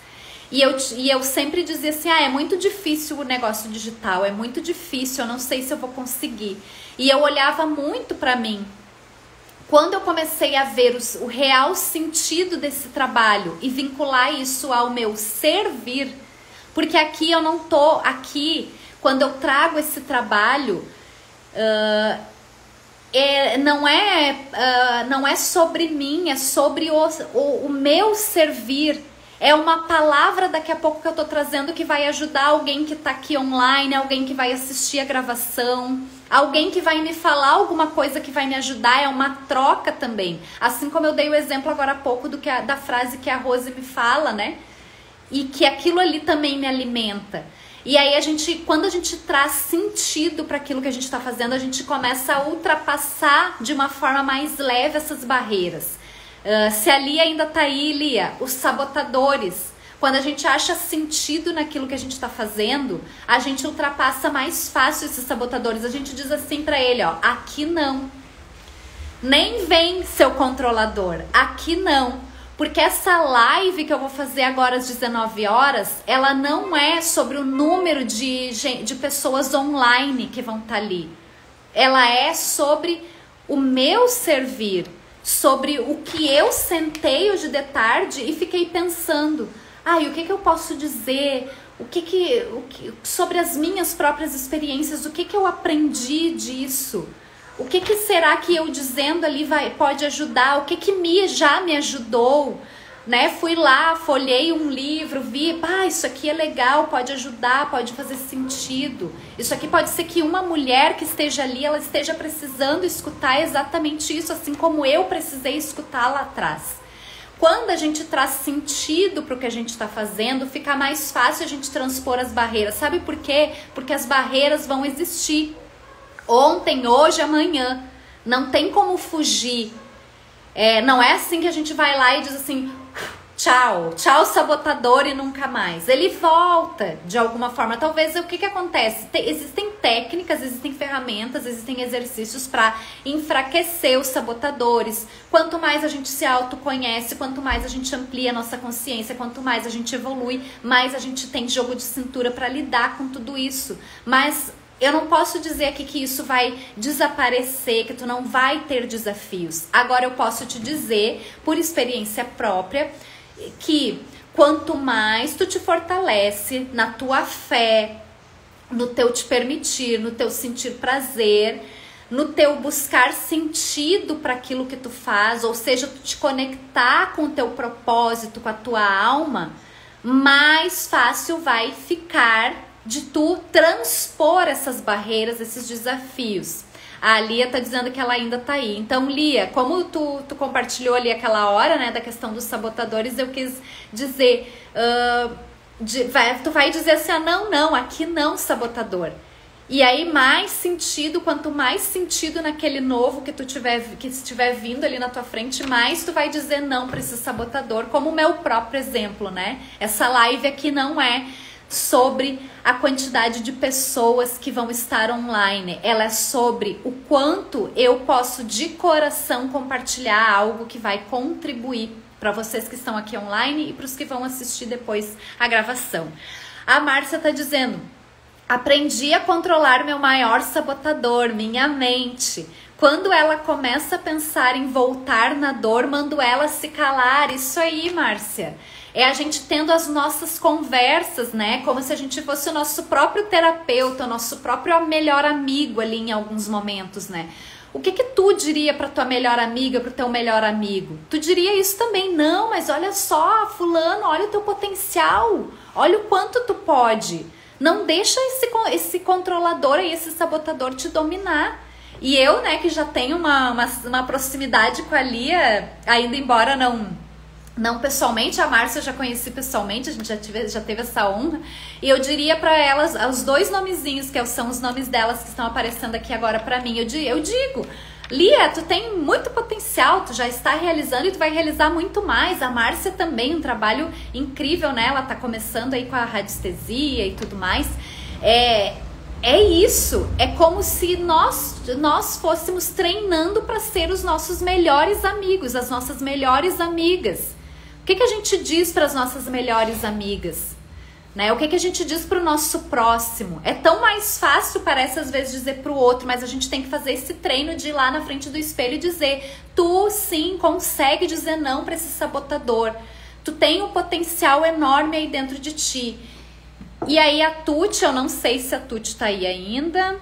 E eu sempre dizia assim, é muito difícil o negócio digital, é muito difícil, eu não sei se eu vou conseguir. E eu olhava muito pra mim. Quando eu comecei a ver o real sentido desse trabalho e vincular isso ao meu servir, porque aqui eu não tô, quando eu trago esse trabalho, não é sobre mim, é sobre o meu servir. É uma palavra daqui a pouco que eu tô trazendo que vai ajudar alguém que tá aqui online, alguém que vai assistir a gravação, alguém que vai me falar alguma coisa que vai me ajudar, é uma troca também. Assim como eu dei o exemplo agora há pouco da frase que a Rose me fala, né? E que aquilo ali também me alimenta. E aí quando a gente traz sentido para aquilo que a gente está fazendo, a gente começa a ultrapassar de uma forma mais leve essas barreiras. Se a Lia ainda tá aí, Lia, os sabotadores. Quando a gente acha sentido naquilo que a gente está fazendo, a gente ultrapassa mais fácil esses sabotadores. A gente diz assim para ele, ó, aqui não. Nem vem, seu controlador, aqui não. Porque essa live que eu vou fazer agora às 19 horas, ela não é sobre o número de pessoas online que vão estar ali. Ela é sobre o meu servir, sobre o que eu sentei hoje de tarde e fiquei pensando. E o que eu posso dizer? Sobre as minhas próprias experiências, o que eu aprendi disso? O que será que eu dizendo ali pode ajudar? O que já me ajudou? Né? Fui lá, folhei um livro, vi, isso aqui é legal, pode ajudar, pode fazer sentido. Isso aqui pode ser que uma mulher que esteja ali, ela esteja precisando escutar exatamente isso, assim como eu precisei escutar lá atrás. Quando a gente traz sentido para o que a gente está fazendo, fica mais fácil a gente transpor as barreiras. Sabe por quê? Porque as barreiras vão existir. Ontem, hoje, amanhã. Não tem como fugir. Não é assim que a gente vai lá e diz assim, tchau, tchau sabotador e nunca mais. Ele volta de alguma forma. Talvez o que acontece? Existem técnicas, existem ferramentas, existem exercícios para enfraquecer os sabotadores. Quanto mais a gente se autoconhece, quanto mais a gente amplia a nossa consciência, quanto mais a gente evolui, mais a gente tem jogo de cintura para lidar com tudo isso. Mas eu não posso dizer aqui que isso vai desaparecer, que tu não vai ter desafios. Agora eu posso te dizer, por experiência própria, que quanto mais tu te fortalece na tua fé, no teu te permitir, no teu sentir prazer, no teu buscar sentido para aquilo que tu faz, ou seja, tu te conectar com o teu propósito, com a tua alma, mais fácil vai ficar de tu transpor essas barreiras, esses desafios. A Lia tá dizendo que ela ainda tá aí. Então, Lia, como tu compartilhou ali aquela hora, né, da questão dos sabotadores, eu quis dizer, tu vai dizer assim, não, aqui não, sabotador. E aí, mais sentido, quanto mais sentido naquele novo que estiver vindo ali na tua frente, mais tu vai dizer não para esse sabotador, como o meu próprio exemplo, né? Essa live aqui não é sobre a quantidade de pessoas que vão estar online. Ela é sobre o quanto eu posso de coração compartilhar algo que vai contribuir para vocês que estão aqui online e para os que vão assistir depois a gravação. A Márcia tá dizendo: aprendi a controlar meu maior sabotador, minha mente. Quando ela começa a pensar em voltar na dor, mando ela se calar. Isso aí, Márcia. É a gente tendo as nossas conversas, né? Como se a gente fosse o nosso próprio terapeuta, o nosso próprio melhor amigo ali em alguns momentos, né? O que tu diria pra tua melhor amiga, pro teu melhor amigo? Tu diria isso também? Não, mas olha só, fulano, olha o teu potencial. Olha o quanto tu pode. Não deixa esse controlador e esse sabotador te dominar. E eu, né, que já tenho uma proximidade com a Lia, ainda embora não pessoalmente, a Márcia eu já conheci pessoalmente, a gente já teve essa honra. E eu diria pra elas, os dois nomezinhos, que são os nomes delas que estão aparecendo aqui agora pra mim, eu digo, Lia, tu tem muito potencial, tu já está realizando e tu vai realizar muito mais. A Márcia também, um trabalho incrível, né? Ela tá começando aí com a radiestesia e tudo mais. É isso, é como se nós fôssemos treinando para ser os nossos melhores amigos, as nossas melhores amigas. O que a gente diz para as nossas melhores amigas? Né? O que a gente diz para o nosso próximo? É tão mais fácil, parece às vezes, dizer para o outro, mas a gente tem que fazer esse treino de ir lá na frente do espelho e dizer: tu sim consegue dizer não para esse sabotador. Tu tem um potencial enorme aí dentro de ti. E aí a Tuti, eu não sei se a Tuti tá aí ainda.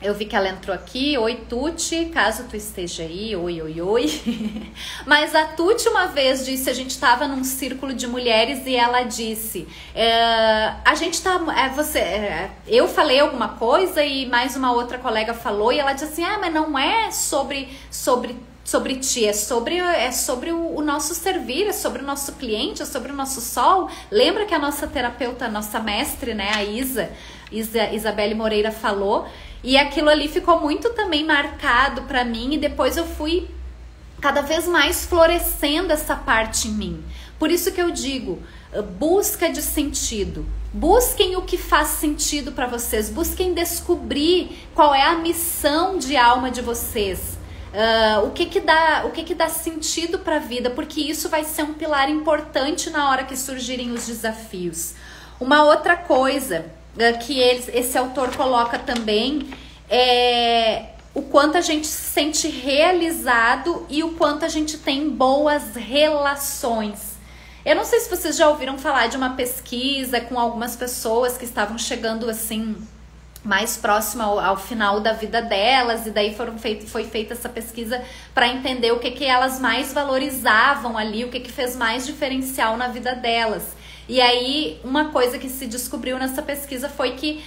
Eu vi que ela entrou aqui. Oi, Tuti, caso tu esteja aí. Oi, oi, oi. Mas a Tuti uma vez disse, a gente tava num círculo de mulheres e ela disse, a gente tá, eu falei alguma coisa e mais uma outra colega falou e ela disse assim, mas não é sobre ti, é sobre o nosso servir, é sobre o nosso cliente, é sobre o nosso sol. Lembra que a nossa terapeuta, a nossa mestre, né, a Isabelle Moreira falou, e aquilo ali ficou muito também marcado pra mim, e depois eu fui cada vez mais florescendo essa parte em mim. Por isso que eu digo, busca de sentido. Busquem o que faz sentido pra vocês, busquem descobrir qual é a missão de alma de vocês. O que dá sentido para a vida, porque isso vai ser um pilar importante na hora que surgirem os desafios. Uma outra coisa que esse autor coloca também é o quanto a gente se sente realizado e o quanto a gente tem boas relações. Eu não sei se vocês já ouviram falar de uma pesquisa com algumas pessoas que estavam chegando assim mais próxima ao final da vida delas, e daí foi feita essa pesquisa para entender o que elas mais valorizavam ali, o que fez mais diferencial na vida delas. E aí uma coisa que se descobriu nessa pesquisa foi que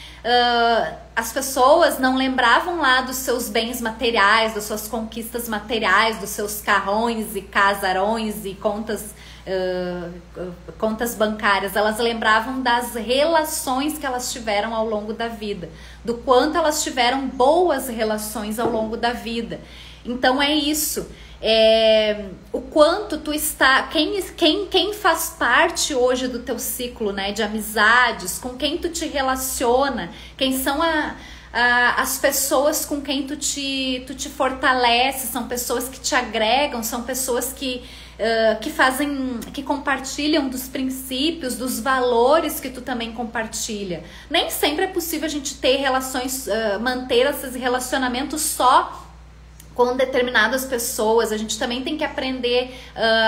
as pessoas não lembravam lá dos seus bens materiais, das suas conquistas materiais, dos seus carrões e casarões e contas bancárias. Elas lembravam das relações que elas tiveram ao longo da vida, do quanto elas tiveram boas relações ao longo da vida. Então é isso, o quanto tu está, quem faz parte hoje do teu ciclo, né, de amizades, com quem tu te relaciona, quem são as pessoas com quem tu te fortalece, são pessoas que te agregam, são pessoas que compartilham dos princípios, dos valores que tu também compartilha. Nem sempre é possível a gente ter relações, manter esses relacionamentos só com determinadas pessoas. A gente também tem que aprender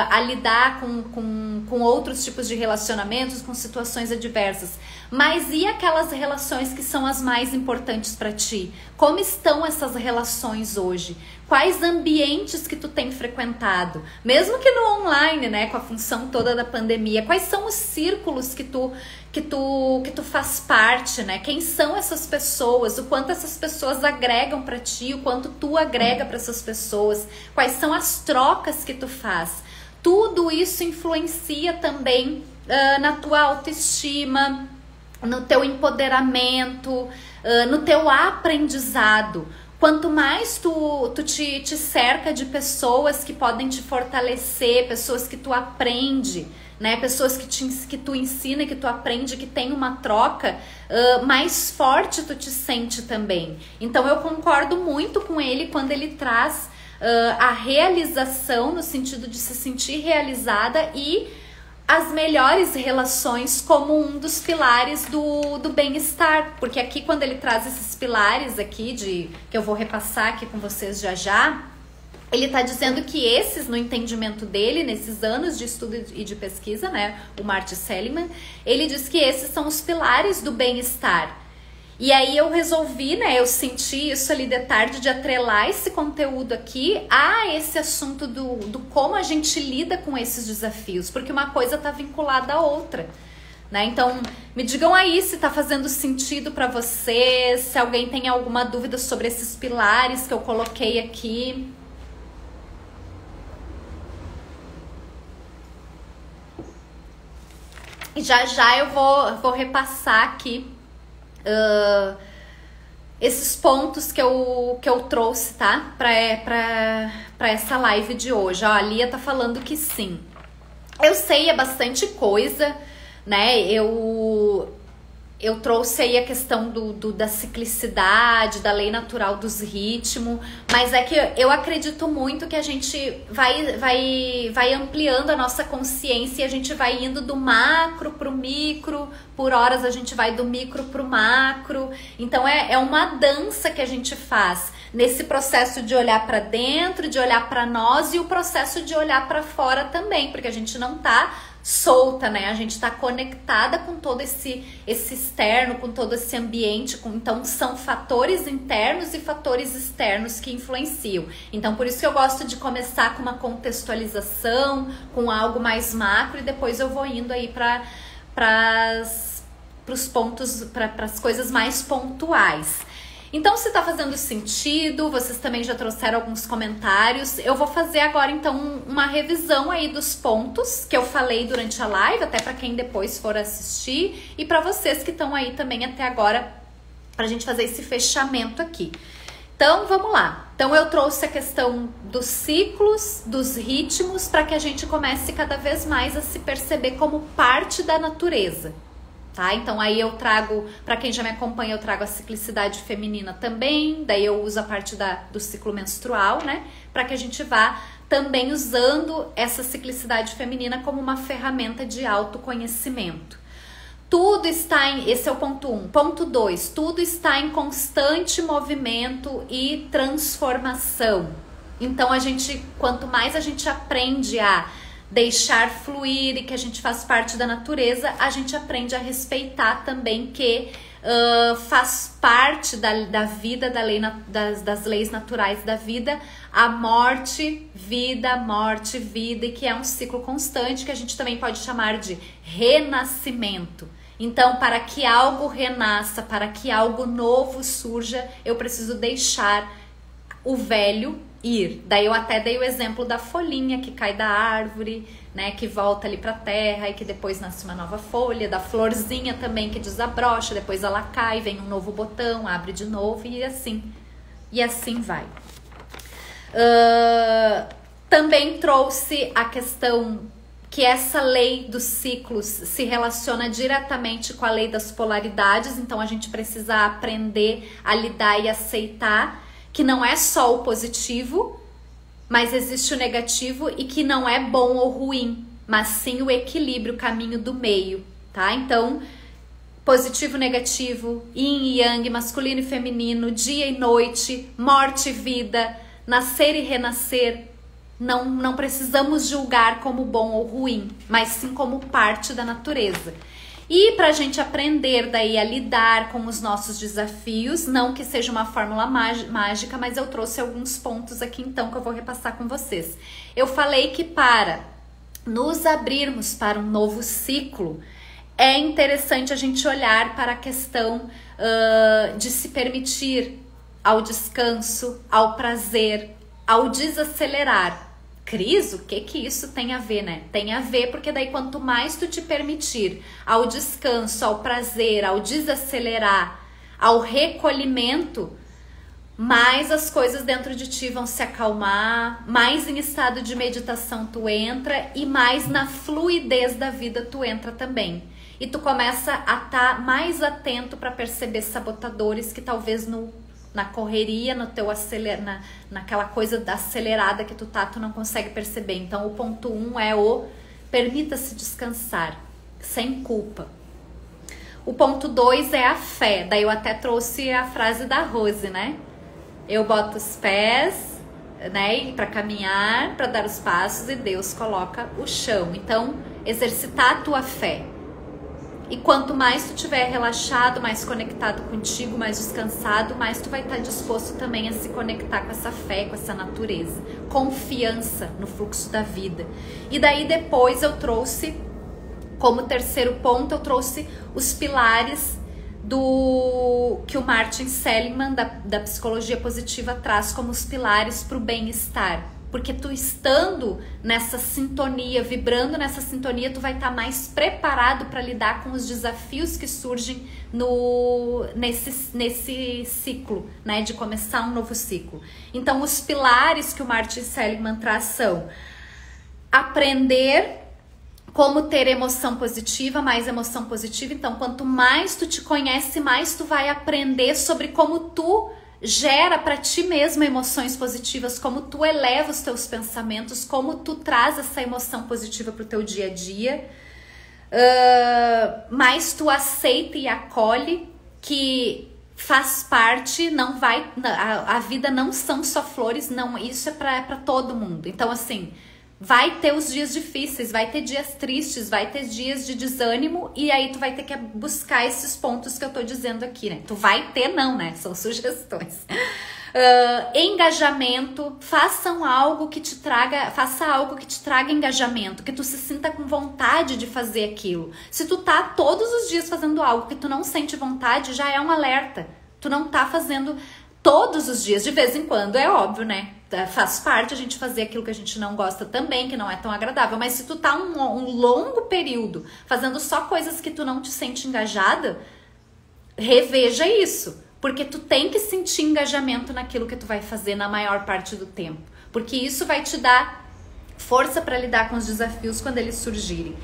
a lidar com outros tipos de relacionamentos, com situações adversas. Mas e aquelas relações que são as mais importantes para ti? Como estão essas relações hoje? Quais ambientes que tu tem frequentado? Mesmo que no online, né, com a função toda da pandemia, quais são os círculos que tu faz parte, né? Quem são essas pessoas? O quanto essas pessoas agregam para ti? O quanto tu agrega para essas pessoas? Quais são as trocas que tu faz? Tudo isso influencia também na tua autoestima, no teu empoderamento, no teu aprendizado. Quanto mais tu te cerca de pessoas que podem te fortalecer, pessoas que tu aprende, né? Pessoas que tu ensina, que tu aprende, que tem uma troca, mais forte tu te sente também. Então eu concordo muito com ele quando ele traz a realização, no sentido de se sentir realizada, e as melhores relações como um dos pilares do bem-estar. Porque aqui, quando ele traz esses pilares aqui, que eu vou repassar aqui com vocês já, ele está dizendo que esses, no entendimento dele, nesses anos de estudo e de pesquisa, né, o Marty Seligman, ele diz que esses são os pilares do bem-estar. E aí eu resolvi, né, eu senti isso ali de tarde, de atrelar esse conteúdo aqui a esse assunto do como a gente lida com esses desafios, porque uma coisa está vinculada à outra, né? Então, me digam aí se tá fazendo sentido para vocês, se alguém tem alguma dúvida sobre esses pilares que eu coloquei aqui. E já eu vou repassar aqui esses pontos que eu trouxe, tá? Pra essa live de hoje. Ó, a Lia tá falando que sim. Eu sei, é bastante coisa, né? Eu trouxe aí a questão da ciclicidade, da lei natural dos ritmos, mas é que eu acredito muito que a gente vai ampliando a nossa consciência e a gente vai indo do macro pro micro, por horas a gente vai do micro pro macro. Então é uma dança que a gente faz nesse processo de olhar para dentro, de olhar para nós e o processo de olhar para fora também, porque a gente não tá solta, né? A gente tá conectada com todo esse externo, com todo esse ambiente, então são fatores internos e fatores externos que influenciam. Então por isso que eu gosto de começar com uma contextualização, com algo mais macro e depois eu vou indo aí para os pontos, para as coisas mais pontuais. Então, se tá fazendo sentido, vocês também já trouxeram alguns comentários. Eu vou fazer agora, então, uma revisão aí dos pontos que eu falei durante a live, até para quem depois for assistir, e para vocês que estão aí também até agora, pra gente fazer esse fechamento aqui. Então, vamos lá. Então, eu trouxe a questão dos ciclos, dos ritmos, para que a gente comece cada vez mais a se perceber como parte da natureza. Tá? Então aí eu trago, para quem já me acompanha, eu trago a ciclicidade feminina também, daí eu uso a parte do ciclo menstrual, né? Para que a gente vá também usando essa ciclicidade feminina como uma ferramenta de autoconhecimento. Tudo está em, esse é o ponto 1. Ponto 2, tudo está em constante movimento e transformação. Então quanto mais a gente aprende a deixar fluir e que a gente faz parte da natureza, a gente aprende a respeitar também que faz parte da vida, das leis naturais da vida, a morte, vida, e que é um ciclo constante que a gente também pode chamar de renascimento. Então, para que algo renasça, para que algo novo surja, eu preciso deixar o velho ir. Daí eu até dei o exemplo da folhinha que cai da árvore, né, que volta ali pra terra e que depois nasce uma nova folha, da florzinha também que desabrocha, depois ela cai, vem um novo botão, abre de novo e assim vai. Também trouxe a questão que essa lei dos ciclos se relaciona diretamente com a lei das polaridades, então a gente precisa aprender a lidar e aceitar que não é só o positivo, mas existe o negativo e que não é bom ou ruim, mas sim o equilíbrio, o caminho do meio, tá? Então, positivo, negativo, yin e yang, masculino e feminino, dia e noite, morte e vida, nascer e renascer, não precisamos julgar como bom ou ruim, mas sim como parte da natureza. E para a gente aprender daí a lidar com os nossos desafios, não que seja uma fórmula mágica, mas eu trouxe alguns pontos aqui então que eu vou repassar com vocês. Eu falei que para nos abrirmos para um novo ciclo, é interessante a gente olhar para a questão de se permitir ao descanso, ao prazer, ao desacelerar. Cris, o que isso tem a ver, né? Tem a ver porque daí quanto mais tu te permitir ao descanso, ao prazer, ao desacelerar, ao recolhimento, mais as coisas dentro de ti vão se acalmar, mais em estado de meditação tu entra e mais na fluidez da vida tu entra também. E tu começa a estar mais atento para perceber sabotadores que talvez na correria, no teu naquela coisa acelerada que tu não consegue perceber. Então o ponto 1 é o permita-se descansar, sem culpa. O ponto 2 é a fé. Daí eu até trouxe a frase da Rose, né? Eu boto os pés, né, para caminhar, para dar os passos e Deus coloca o chão. Então, exercitar a tua fé. E quanto mais tu estiver relaxado, mais conectado contigo, mais descansado, mais tu vai estar disposto também a se conectar com essa fé, com essa natureza. Confiança no fluxo da vida. E daí depois eu trouxe Como terceiro ponto, eu trouxe os pilares que o Martin Seligman, da psicologia positiva, traz como os pilares para o bem-estar. Porque tu estando nessa sintonia, vibrando nessa sintonia, tu vai estar mais preparado para lidar com os desafios que surgem nesse ciclo, né? De começar um novo ciclo. Então, os pilares que o Martin Seligman traz são aprender como ter emoção positiva, mais emoção positiva. Então, quanto mais tu te conhece, mais tu vai aprender sobre como tu gera para ti mesmo emoções positivas, como tu eleva os teus pensamentos, como tu traz essa emoção positiva para o teu dia a dia. Mais tu aceita e acolhe que faz parte, não vai, a vida não são só flores, não, isso é para todo mundo. Então, assim, vai ter os dias difíceis, vai ter dias tristes, vai ter dias de desânimo, e aí tu vai ter que buscar esses pontos que eu tô dizendo aqui, né? Tu vai ter não, né? São sugestões. Engajamento, faça algo que te traga engajamento, que tu se sinta com vontade de fazer aquilo. Se tu tá todos os dias fazendo algo que tu não sente vontade, já é um alerta. Tu não tá fazendo todos os dias, de vez em quando, é óbvio, né? Faz parte a gente fazer aquilo que a gente não gosta também, que não é tão agradável. Mas se tu tá um longo período fazendo só coisas que tu não te sente engajada, reveja isso. Porque tu tem que sentir engajamento naquilo que tu vai fazer na maior parte do tempo. Porque isso vai te dar força para lidar com os desafios quando eles surgirem.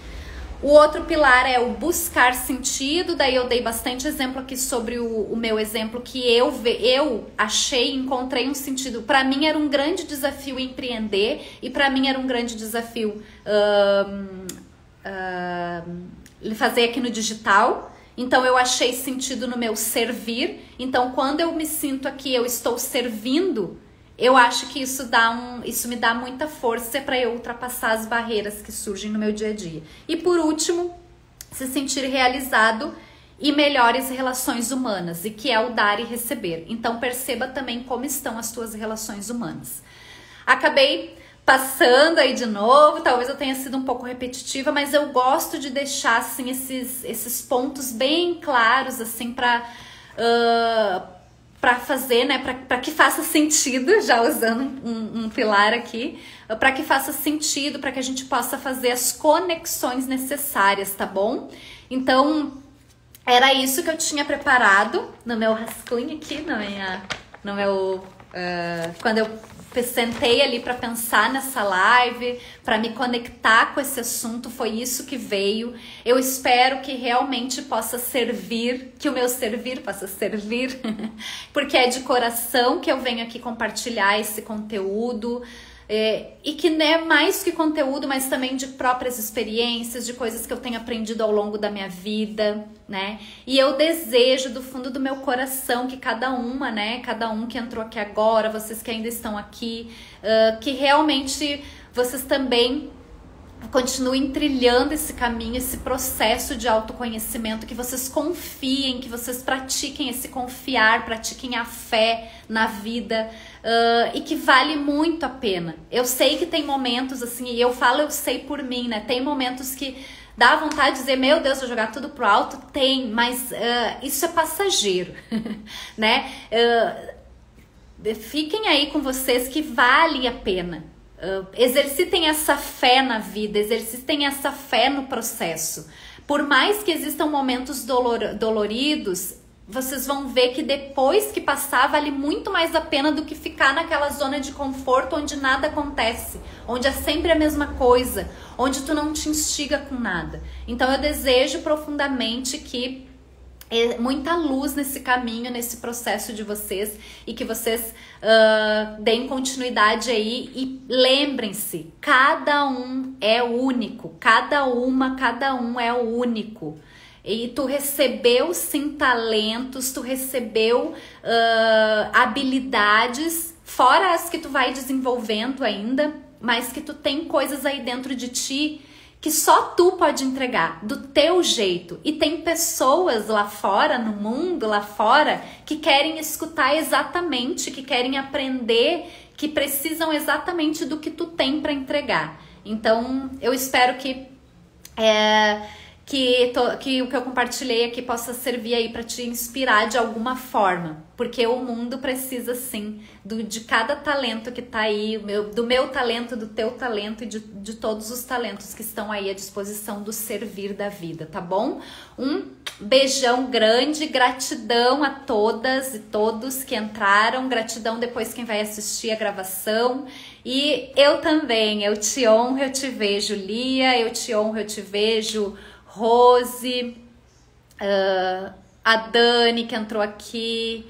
O outro pilar é o buscar sentido. Daí eu dei bastante exemplo aqui sobre o meu exemplo, que eu achei, encontrei um sentido. Para mim era um grande desafio empreender, e para mim era um grande desafio fazer aqui no digital. Então eu achei sentido no meu servir. Então quando eu me sinto aqui, eu estou servindo, eu acho que isso me dá muita força para eu ultrapassar as barreiras que surgem no meu dia a dia. E por último, se sentir realizado e melhores relações humanas, e que é o dar e receber. Então perceba também como estão as tuas relações humanas. Acabei passando aí de novo, talvez eu tenha sido um pouco repetitiva, mas eu gosto de deixar assim esses pontos bem claros assim para fazer, né, para que faça sentido, já usando um pilar aqui, para que faça sentido, para que a gente possa fazer as conexões necessárias, tá bom? Então, era isso que eu tinha preparado no meu rascunho aqui, quando eu sentei ali para pensar nessa live, para me conectar com esse assunto, foi isso que veio. Eu espero que realmente possa servir, que o meu servir possa servir, porque é de coração que eu venho aqui compartilhar esse conteúdo. E que não é mais que conteúdo, mas também de próprias experiências, de coisas que eu tenho aprendido ao longo da minha vida, né? E eu desejo do fundo do meu coração que cada um que entrou aqui agora, vocês que ainda estão aqui, que realmente vocês também continuem trilhando esse caminho, esse processo de autoconhecimento, que vocês confiem, que vocês pratiquem esse confiar, pratiquem a fé na vida, e que vale muito a pena. Eu sei que tem momentos assim, e eu sei por mim, né? Tem momentos que dá vontade de dizer, meu Deus, vou jogar tudo pro alto. Tem, mas isso é passageiro, né? Fiquem aí com vocês que vale a pena. Exercitem essa fé na vida, exercitem essa fé no processo. Por mais que existam momentos doloridos, vocês vão ver que depois que passar vale muito mais a pena do que ficar naquela zona de conforto onde nada acontece, onde é sempre a mesma coisa, onde tu não te instiga com nada. Então eu desejo profundamente que muita luz nesse caminho, nesse processo de vocês, e que vocês deem continuidade aí. E lembrem-se, cada um é único, cada um é único. E tu recebeu sim talentos, tu recebeu habilidades, fora as que tu vai desenvolvendo ainda, mas que tu tem coisas aí dentro de ti que só tu pode entregar, do teu jeito. E tem pessoas lá fora, no mundo lá fora, que querem escutar exatamente, que querem aprender, que precisam exatamente do que tu tem para entregar. Então, eu espero que que o que eu compartilhei aqui possa servir aí para te inspirar de alguma forma, porque o mundo precisa sim de cada talento que tá aí, do meu talento, do teu talento e de todos os talentos que estão aí à disposição do servir da vida, tá bom? Um beijão grande, gratidão a todas e todos que entraram, gratidão depois quem vai assistir a gravação. E eu também, eu te honro, eu te vejo, Lia, eu te honro, eu te vejo, Rose, a Dani que entrou aqui,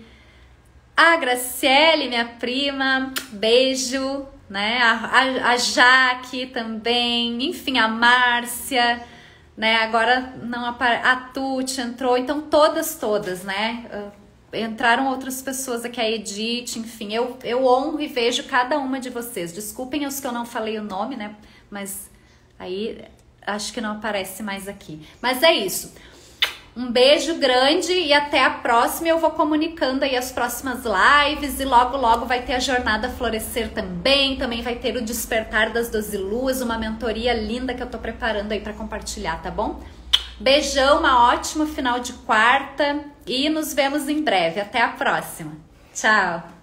a Graciele, minha prima, beijo, né? A Jaque também, enfim, a Márcia, né? Agora não aparece, a Tuti entrou, então todas, né? Entraram outras pessoas aqui, a Edith, enfim, eu honro e vejo cada uma de vocês. Desculpem os que eu não falei o nome, né? Mas aí acho que não aparece mais aqui. Mas é isso. Um beijo grande e até a próxima. Eu vou comunicando aí as próximas lives e logo vai ter a Jornada Florescer também. Também vai ter o Despertar das 12 Luas, uma mentoria linda que eu tô preparando aí para compartilhar, tá bom? Beijão, uma ótima final de quarta e nos vemos em breve. Até a próxima. Tchau!